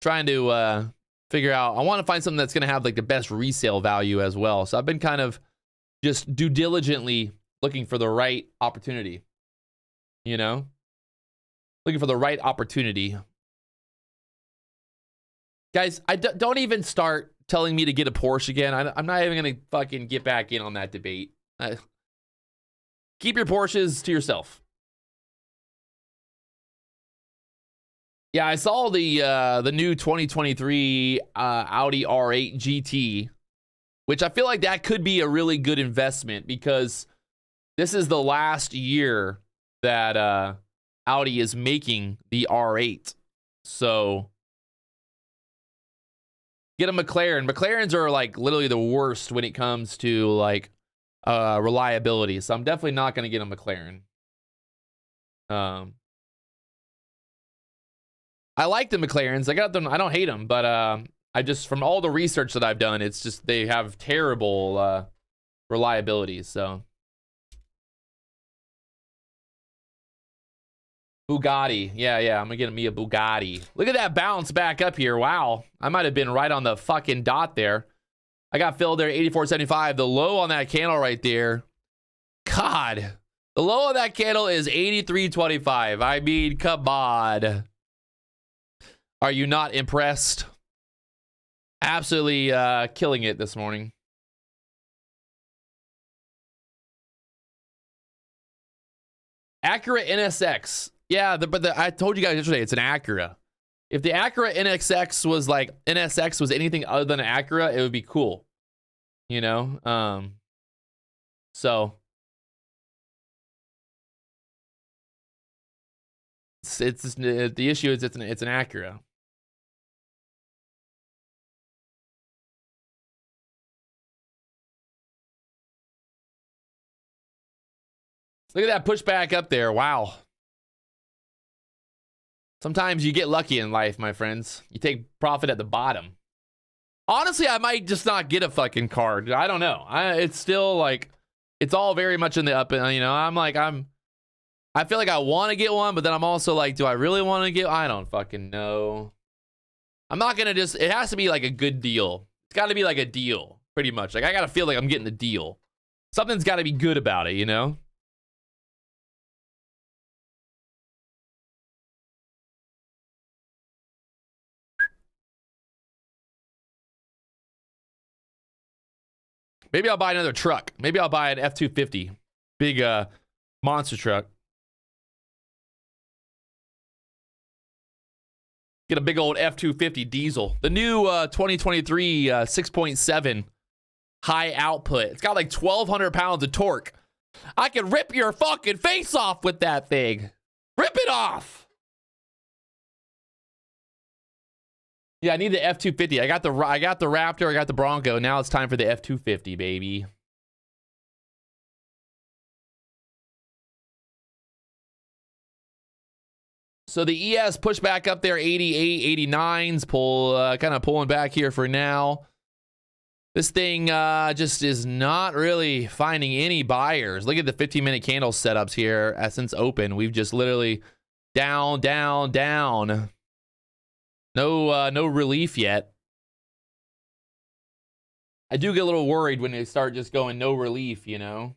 Trying to figure out, I want to find something that's going to have like the best resale value as well. So I've been kind of just diligently looking for the right opportunity. You know? Looking for the right opportunity. Guys, don't even start telling me to get a Porsche again. I'm not even going to fucking get back in on that debate. Keep your Porsches to yourself. Yeah, I saw the new 2023 Audi R8 GT, which I feel like that could be a really good investment because this is the last year that Audi is making the R8. So get a McLaren. McLarens are like literally the worst when it comes to like reliability. So I'm definitely not going to get a McLaren. I like the McLarens. I got them. I don't hate them, but I just, from all the research that I've done, it's just they have terrible reliability. So Bugatti. Yeah, I'm gonna get me a Bugatti. Look at that bounce back up here. Wow. I might have been right on the fucking dot there. I got filled there, 84.75. The low on that candle right there. God. The low on that candle is 83.25. I mean, come on. Are you not impressed? Absolutely killing it this morning. Acura NSX. Yeah, but I told you guys yesterday, it's an Acura. If the Acura NSX was like, NSX was anything other than an Acura, it would be cool. You know? So. It's the issue is it's an Acura. Look at that pushback up there. Wow. Sometimes you get lucky in life, my friends. You take profit at the bottom. Honestly, I might just not get a fucking card. I don't know. It's still like, it's all very much in the up. You know, I'm I feel like I want to get one, but then I'm also like, do I really want to get? I don't fucking know. I'm not gonna just. It has to be like a good deal. It's got to be like a deal, pretty much. Like I gotta feel like I'm getting the deal. Something's got to be good about it, you know. Maybe I'll buy another truck. Maybe I'll buy an F-250, big monster truck. Get a big old F-250 diesel. The new 2023 6.7 high output. It's got like 1,200 pounds of torque. I can rip your fucking face off with that thing. Rip it off. Yeah, I need the F-250. I got the Raptor. I got the Bronco. Now it's time for the F-250, baby. So the ES pushed back up there, 88, 89s. Kind of pulling back here for now. This thing just is not really finding any buyers. Look at the 15-minute candle setups here since open. We've just literally down, down, down. No relief yet. I do get a little worried when they start just going no relief, you know?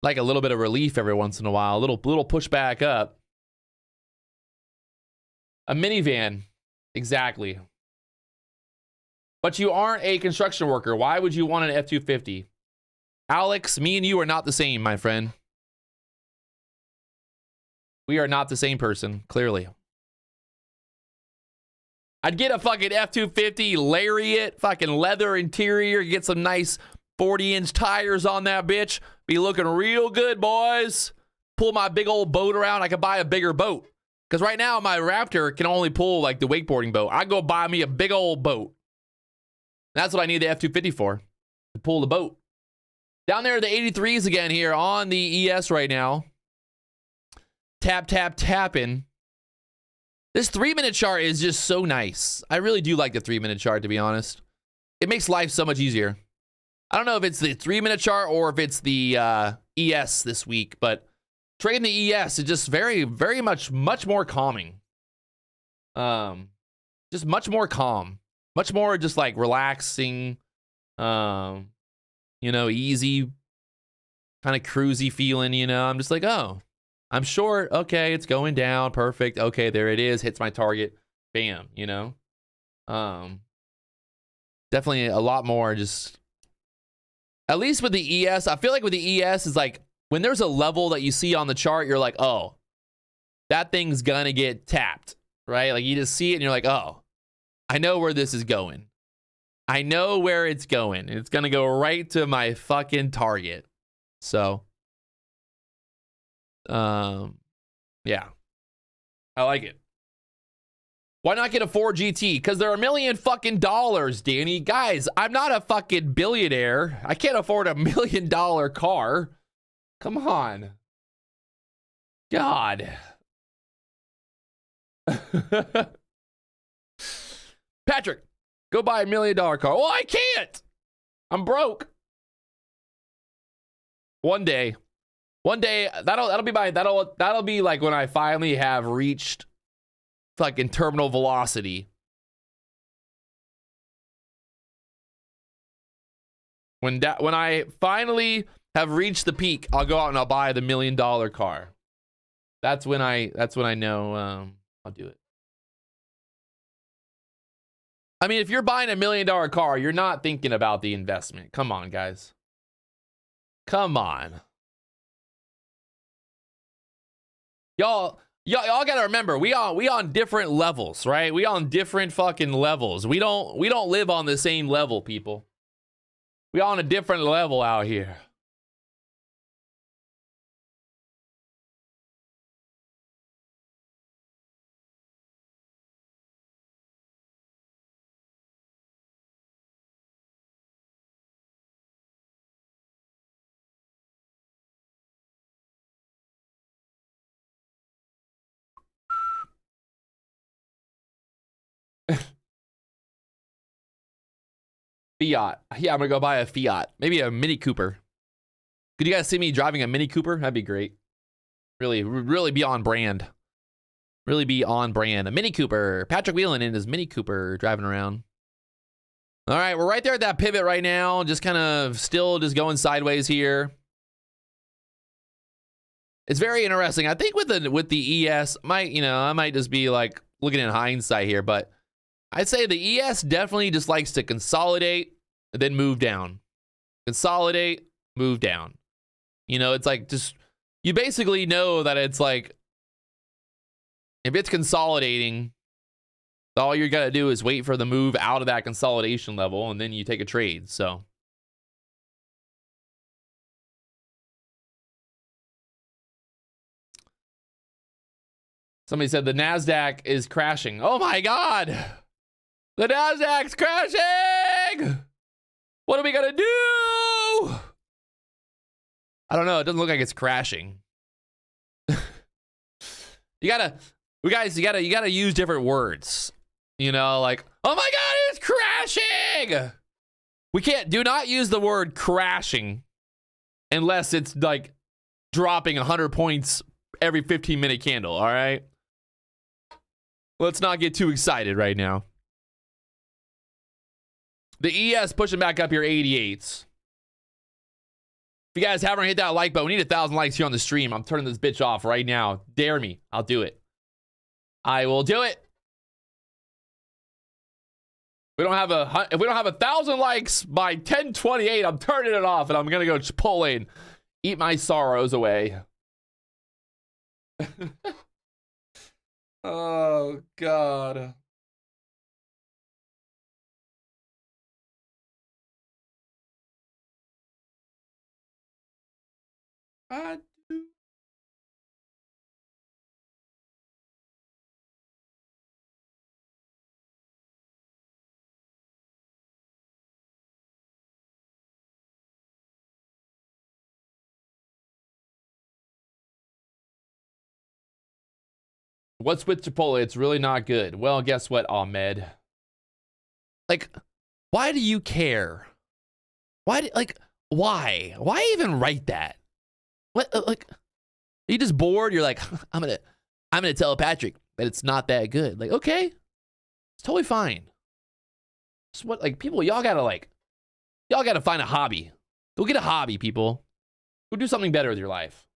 Like a little bit of relief every once in a while. A little push back up. A minivan. Exactly. But you aren't a construction worker. Why would you want an F-250? Alex, me and you are not the same, my friend. We are not the same person, clearly. I'd get a fucking F-250 Lariat, fucking leather interior, get some nice 40-inch tires on that bitch. Be looking real good, boys. Pull my big old boat around. I could buy a bigger boat. Because right now, my Raptor can only pull, like, the wakeboarding boat. I go buy me a big old boat. That's what I need the F-250 for. To pull the boat. Down there, the 83s again here on the ES right now. Tap, tap, tapping. This 3-minute chart is just so nice. I really do like the 3-minute chart, to be honest. It makes life so much easier. I don't know if it's the 3-minute chart or if it's the ES this week, but trading the ES is just very, very much more calming. Just much more calm. Much more just like relaxing, you know, easy, kind of cruisy feeling, you know. I'm just like, oh, I'm short. Okay, it's going down. Perfect. Okay, there it is. Hits my target. Bam, you know. Definitely a lot more just... At least with the ES, I feel like with the ES is like when there's a level that you see on the chart, you're like, oh, that thing's gonna get tapped, right? Like you just see it and you're like, oh, I know where this is going. I know where it's going. It's gonna go right to my fucking target. So, yeah, I like it. Why not get a Ford GT? Because they're $1 million fucking dollars, Danny. Guys, I'm not a fucking billionaire. I can't afford $1 million car. Come on. God. Patrick, go buy $1 million car. Well, I can't. I'm broke. One day, that'll be like when I finally have reached fucking terminal velocity. When I finally have reached the peak, I'll go out and I'll buy the $1 million car. That's when I know I'll do it. I mean, if you're buying $1 million car, you're not thinking about the investment. Come on, guys. Come on. Y'all gotta remember, we on different levels, right? We on different fucking levels. We don't live on the same level, people. We on a different level out here. Fiat. Yeah, I'm gonna go buy a Fiat. Maybe a Mini Cooper. Could you guys see me driving a Mini Cooper? That'd be great. Really be on brand. Really be on brand. A Mini Cooper. Patrick Wieland in his Mini Cooper driving around. All right, we're right there at that pivot right now. Just kind of still just going sideways here. It's very interesting. I think with the ES, I might just be like looking in hindsight here, but I'd say the ES definitely just likes to consolidate and then move down. Consolidate, move down. You know, it's like just, you basically know that it's like, if it's consolidating, all you got to do is wait for the move out of that consolidation level, and then you take a trade. So somebody said the NASDAQ is crashing. Oh my God. The NASDAQ's crashing. What are we going to do? I don't know. It doesn't look like it's crashing. You gotta use different words. You know, like, oh my God, it's crashing. Do not use the word crashing unless it's like dropping 100 points every 15-minute candle, all right? Let's not get too excited right now. The ES pushing back up here, 88s. If you guys haven't hit that like button, we need 1,000 likes here on the stream. I'm turning this bitch off right now. Dare me. I'll do it. I will do it. If we don't have 1,000 likes by 10:28, I'm turning it off and I'm gonna go Chipotle and eat my sorrows away. Oh God. I do. What's with Chipotle? It's really not good. Well, guess what, Ahmed? Like, why do you care? Why? Why even write that? What? Like, are you just bored? You're like, I'm gonna tell Patrick that it's not that good. Like, okay, it's totally fine. Just what? Like, people, y'all gotta find a hobby. Go get a hobby, people. Go do something better with your life.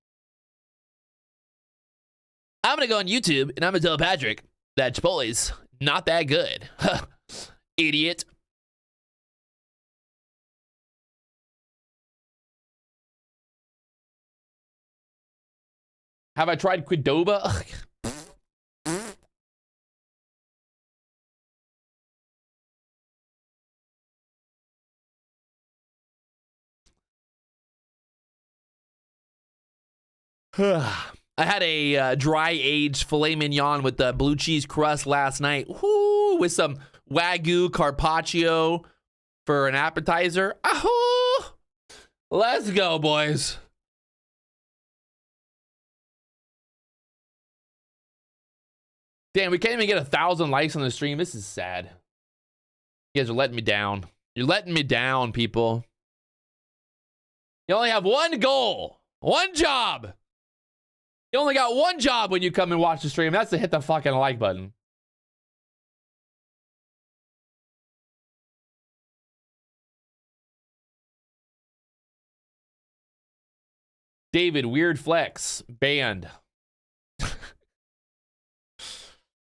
I'm gonna go on YouTube and I'm gonna tell Patrick that Chipotle's not that good. Idiot. Have I tried Qdoba? I had a dry aged filet mignon with the blue cheese crust last night. Woo, with some Wagyu carpaccio for an appetizer. Ahoo! Let's go, boys. Damn, we can't even get 1,000 likes on the stream. This is sad. You guys are letting me down. You're letting me down, people. You only have one goal, one job. You only got one job when you come and watch the stream. That's to hit the fucking like button. David, weird flex, banned.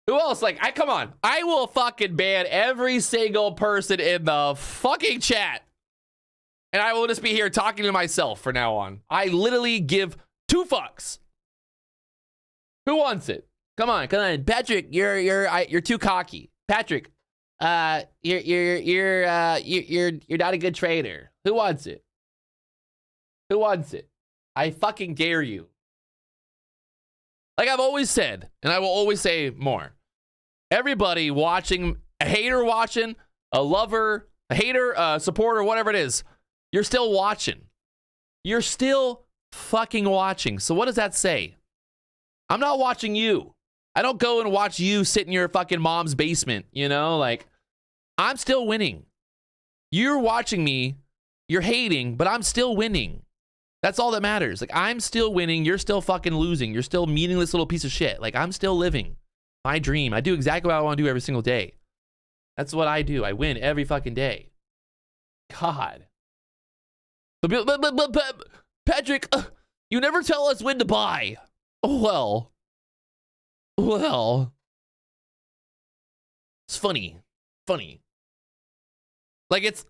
Who else? Like, come on. I will fucking ban every single person in the fucking chat. And I will just be here talking to myself from now on. I literally give 2 fucks. Who wants it? Come on, Patrick. You're too cocky. Patrick, you're not a good trader. Who wants it? Who wants it? I fucking dare you. Like I've always said, and I will always say more. Everybody watching, a hater watching, a lover, a hater, a supporter, whatever it is, you're still watching. You're still fucking watching. So what does that say? I'm not watching you. I don't go and watch you sit in your fucking mom's basement, you know? Like, I'm still winning. You're watching me, you're hating, but I'm still winning. That's all that matters. Like, I'm still winning. You're still fucking losing. You're still meaningless little piece of shit. Like, I'm still living my dream. I do exactly what I want to do every single day. That's what I do. I win every fucking day. God. But Patrick, you never tell us when to buy. Well. It's funny. Like, it's...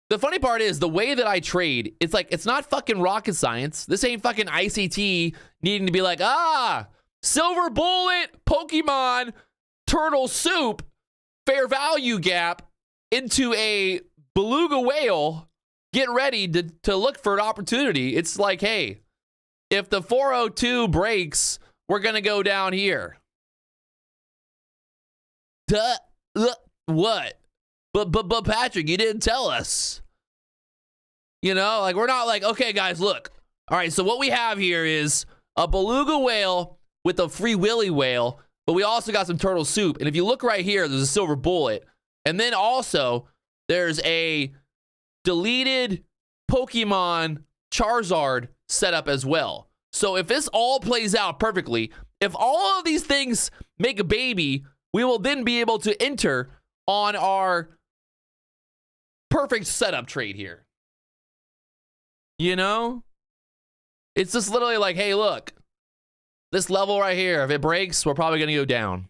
The funny part is the way that I trade, it's like, it's not fucking rocket science. This ain't fucking ICT needing to be like, silver bullet, Pokemon, turtle soup, fair value gap into a beluga whale. Get ready to look for an opportunity. It's like, hey, if the 402 breaks, we're going to go down here. What? But Patrick, you didn't tell us. You know, like, we're not like, okay, guys, look. All right, so what we have here is a beluga whale with a free willy whale, but we also got some turtle soup. And if you look right here, there's a silver bullet. And then also, there's a deleted Pokemon Charizard setup as well. So if this all plays out perfectly, if all of these things make a baby, we will then be able to enter on our perfect setup trade here. You know? It's just literally like, hey, look. This level right here, if it breaks, we're probably going to go down.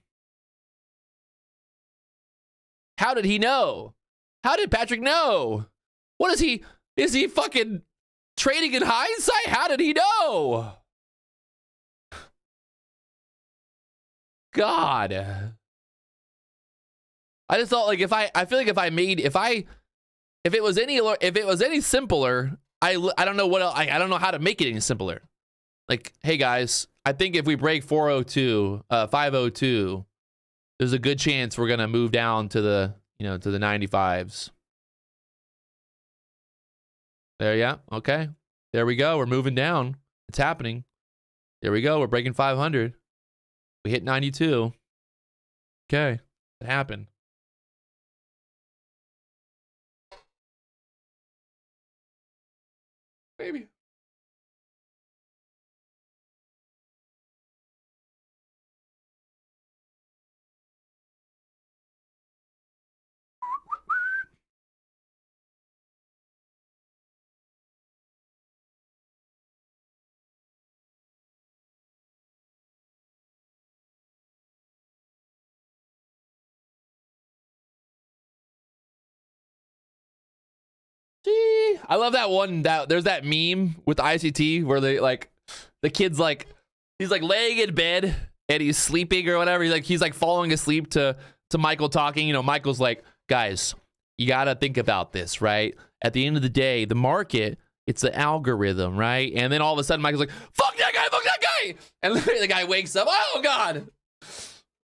How did he know? How did Patrick know? What is he? Is he fucking trading in hindsight? How did he know? God. I just thought, like, I feel like if it was any simpler, I don't know what else, I don't know how to make it any simpler. Like, hey guys, I think if we break 402, 502, there's a good chance we're gonna move down to the, to the 95s. There, yeah, okay. There we go. We're moving down. It's happening. There we go. We're breaking 500. We hit 92. Okay, it happened. Maybe. I love that one. There's that meme with the ICT where they like the kid's like he's like laying in bed and he's sleeping or whatever. He's like falling asleep to Michael talking. Michael's like, guys, you gotta think about this, right? At the end of the day, the market, it's the algorithm, right? And then all of a sudden, Michael's like, fuck that guy, and literally the guy wakes up. Oh God,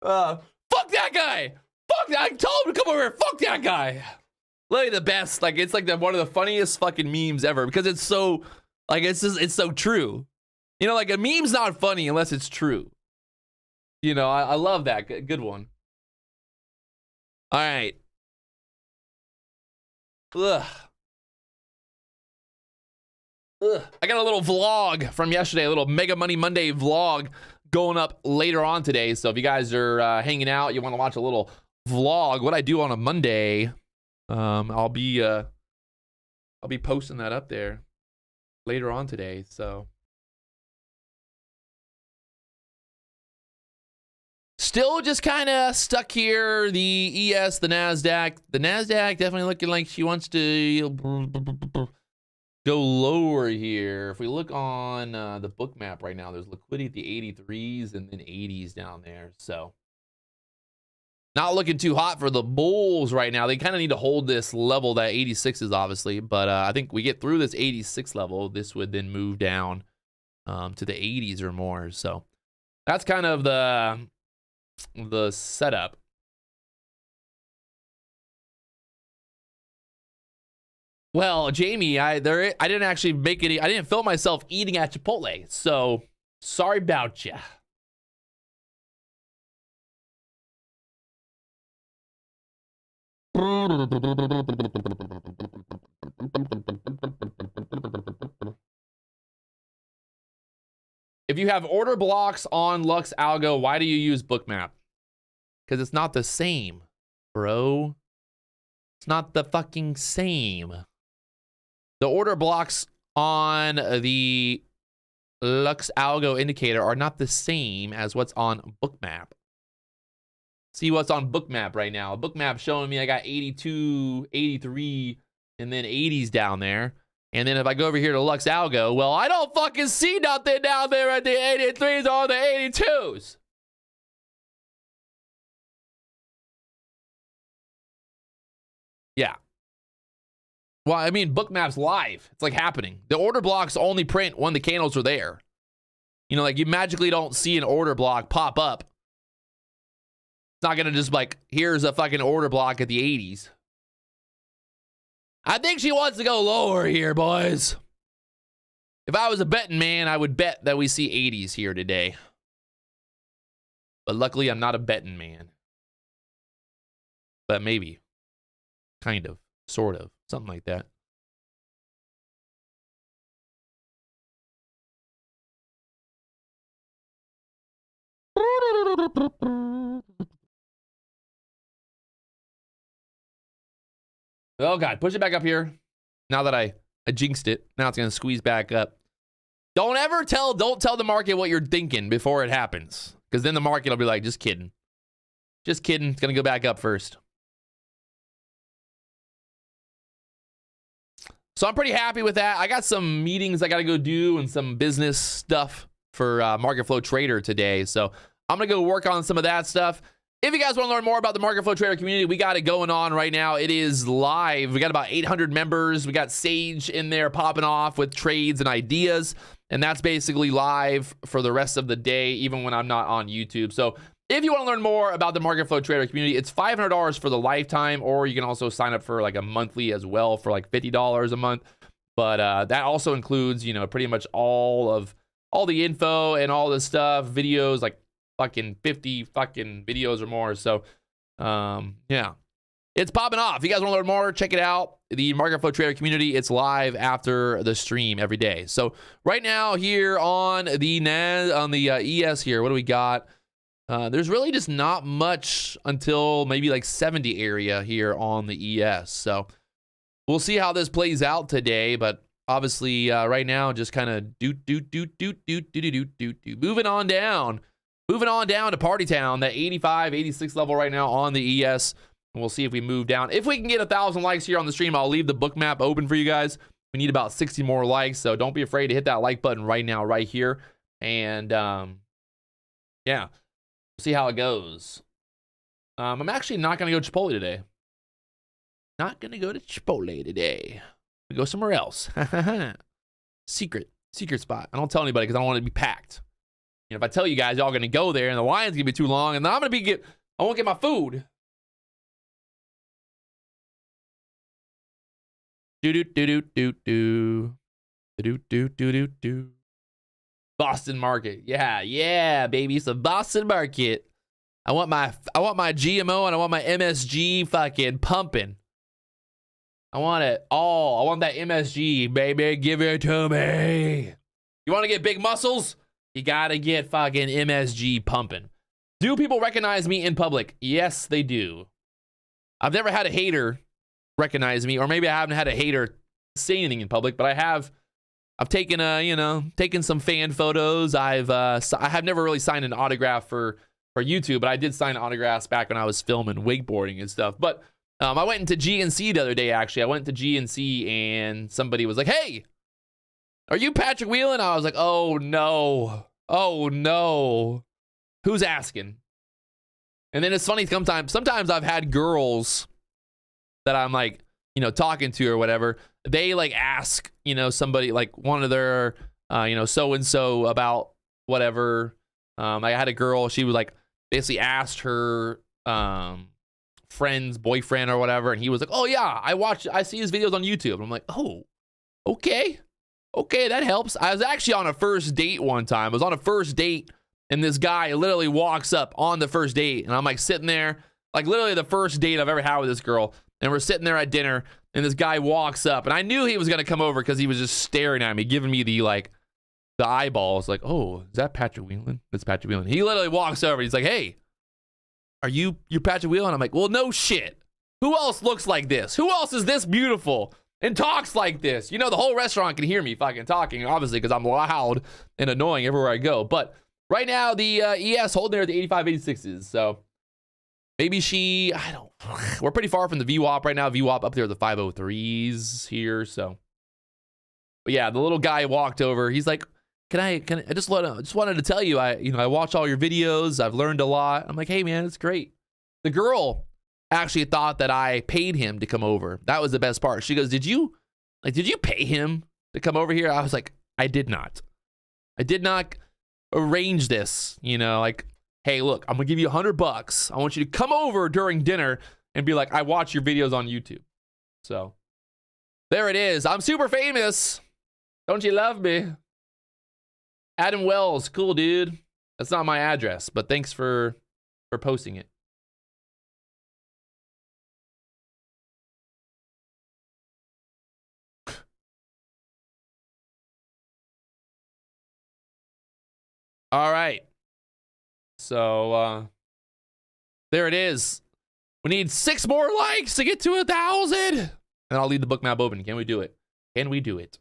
fuck that guy, fuck that. I told him to come over here. Fuck that guy. Literally the best. Like, it's like one of the funniest fucking memes ever because it's so, like, it's so true. Like a meme's not funny unless it's true. I love that. Good one. All right. Ugh. I got a little vlog from yesterday, a little Mega Money Monday vlog going up later on today. So if you guys are hanging out, you want to watch a little vlog, what I do on a Monday, I'll be posting that up there later on today. So still just kind of stuck here. The ES, the NASDAQ definitely looking like she wants to go lower here. If we look on the book map right now, there's liquidity at the 83s and then 80s down there. So not looking too hot for the bulls right now. They kind of need to hold this level, that 86 is obviously, but I think we get through this 86 level, this would then move down to the 80s or more. So that's kind of the setup. Well, Jamie, I didn't actually make any. I didn't film myself eating at Chipotle, so sorry about ya. If you have order blocks on Lux Algo, why do you use Bookmap? Because it's not the same, bro. It's not the fucking same. The order blocks on the Lux Algo indicator are not the same as what's on Bookmap. See what's on Bookmap right now. Bookmap showing me I got 82, 83, and then 80s down there. And then if I go over here to Lux Algo, well, I don't fucking see nothing down there at the 83s or the 82s. Yeah. Well, I mean, Bookmap's live. It's like happening. The order blocks only print when the candles are there. You know, like you magically don't see an order block pop up. It's not going to just like, here's a fucking order block at the 80s. I think she wants to go lower here, boys. If I was a betting man, I would bet that we see 80s here today. But luckily, I'm not a betting man. But maybe. Kind of. Sort of. Something like that. Oh, God. Push it back up here. Now that I jinxed it. Now it's going to squeeze back up. Don't tell the market what you're thinking before it happens. Because then the market will be like, just kidding. Just kidding. It's going to go back up first. So I'm pretty happy with that. I got some meetings I got to go do and some business stuff for Market Flow Trader today. So I'm going to go work on some of that stuff. If you guys want to learn more about the Market Flow Trader community, we got it going on right now. It is live. We got about 800 members. We got Sage in there popping off with trades and ideas. And that's basically live for the rest of the day, even when I'm not on YouTube. So if you want to learn more about the Market Flow Trader community, it's $500 for the lifetime, or you can also sign up for like a monthly as well for like $50 a month. But that also includes, you know, pretty much all the info and all the stuff, videos, like fucking 50 fucking videos or more. So yeah, it's popping off. If you guys want to learn more, check it out. The Market Flow Trader community, it's live after the stream every day. So right now here on the ES here, what do we got? There's really just not much until maybe like 70 area here on the ES. So we'll see how this plays out today. But obviously right now, just kind of moving on down. Moving on down to Party Town, that 85, 86 level right now on the ES. And we'll see if we move down. If we can get 1,000 likes here on the stream, I'll leave the book map open for you guys. We need about 60 more likes. So don't be afraid to hit that like button right now, right here. And yeah. See how it goes. I'm actually not going to go Chipotle today. Not going to go to Chipotle today. We go somewhere else. Secret spot. I don't tell anybody because I don't want it to be packed. You know, if I tell you guys, y'all going to go there and the line's going to be too long, and then I won't get my food. Boston Market. Yeah, baby. It's a Boston Market. I want my GMO and I want my MSG fucking pumping. I want it all. I want that MSG, baby. Give it to me. You want to get big muscles? You got to get fucking MSG pumping. Do people recognize me in public? Yes, they do. I've never had a hater recognize me, or maybe I haven't had a hater say anything in public, but I've taken taken some fan photos. I have never really signed an autograph for YouTube, but I did sign autographs back when I was filming wakeboarding and stuff. But I went into GNC the other day, actually. I went to GNC and somebody was like, "Hey, are you Patrick Wieland?" I was like, "Oh no. Who's asking?" And then it's funny, sometimes I've had girls that I'm like, talking to or whatever. They like ask, somebody like one of their, so-and-so about whatever. I had a girl, she was like, basically asked her friend's boyfriend or whatever. And he was like, "Oh yeah, I see his videos on YouTube." And I'm like, "Oh, okay, that helps." I was actually on a first date one time. I was on a first date and this guy literally walks up on the first date. And I'm like sitting there, like literally the first date I've ever had with this girl. And we're sitting there at dinner and this guy walks up and I knew he was going to come over because he was just staring at me, giving me the the eyeballs, like, oh, is that Patrick Wieland? That's Patrick Wieland. He literally walks over. He's like, hey, are you Patrick Wieland? I'm like, well, no shit. Who else looks like this? Who else is this beautiful and talks like this? You know, the whole restaurant can hear me fucking talking, obviously, because I'm loud and annoying everywhere I go. But right now, the ES holding there at the 85, 86s. So maybe we're pretty far from the VWAP right now. VWAP up there at the 503s here. So, but yeah, the little guy walked over. He's like, I just wanted to tell you, I watch all your videos. I've learned a lot. I'm like, hey man, it's great. The girl actually thought that I paid him to come over. That was the best part. She goes, did you pay him to come over here? I was like, I did not arrange this, like, hey, look, I'm gonna give you $100. I want you to come over during dinner and be like, I watch your videos on YouTube. So there it is. I'm super famous. Don't you love me? Adam Wells, cool dude. That's not my address, but thanks for posting it. All right. So there it is. We need 6 more likes to get to 1,000. And I'll leave the book map open. Can we do it? Can we do it?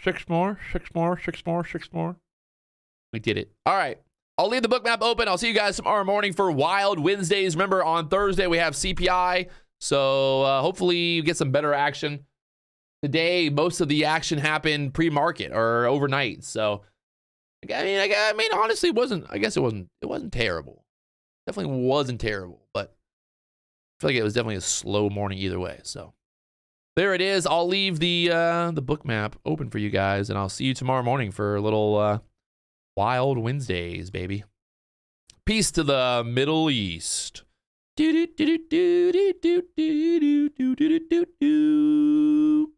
Six more. We did it. All right. I'll leave the book map open. I'll see you guys tomorrow morning for Wild Wednesdays. Remember, on Thursday, we have CPI. So hopefully you get some better action. Today, most of the action happened pre-market or overnight. So, I mean, honestly, it wasn't terrible. Definitely wasn't terrible, but I feel like it was definitely a slow morning either way. So there it is. I'll leave the book map open for you guys, and I'll see you tomorrow morning for a little Wild Wednesdays, baby. Peace to the Middle East. Do do do do do do do do do do do.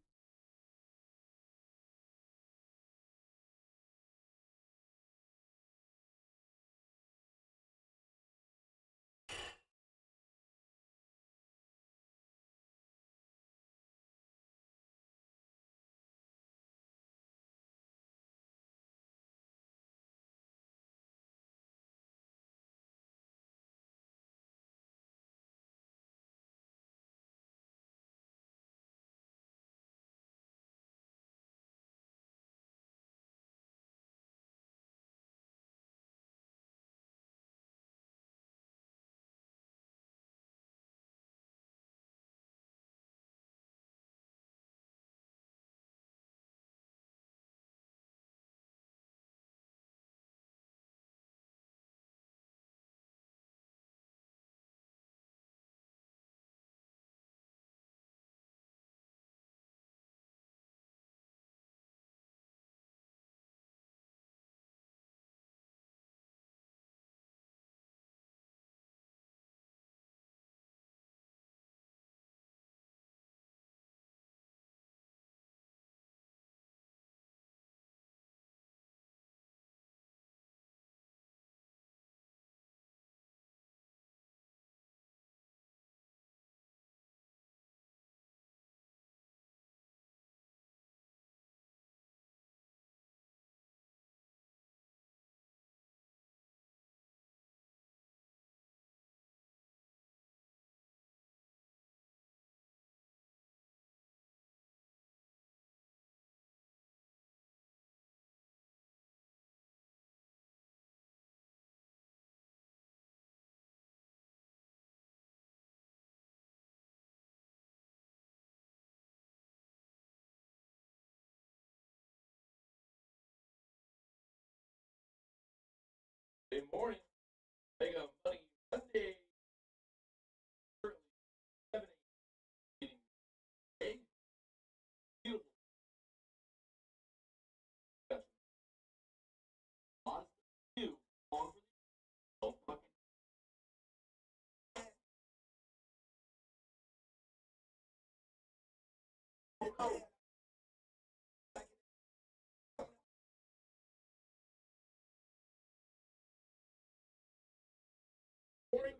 Good morning. Make a funny Monday. Early 7 a.m. meeting. Beautiful. Lots to do. On for the don't fucking. Morning.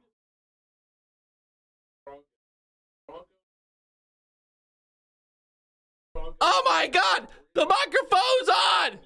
Oh my God, the microphone's on.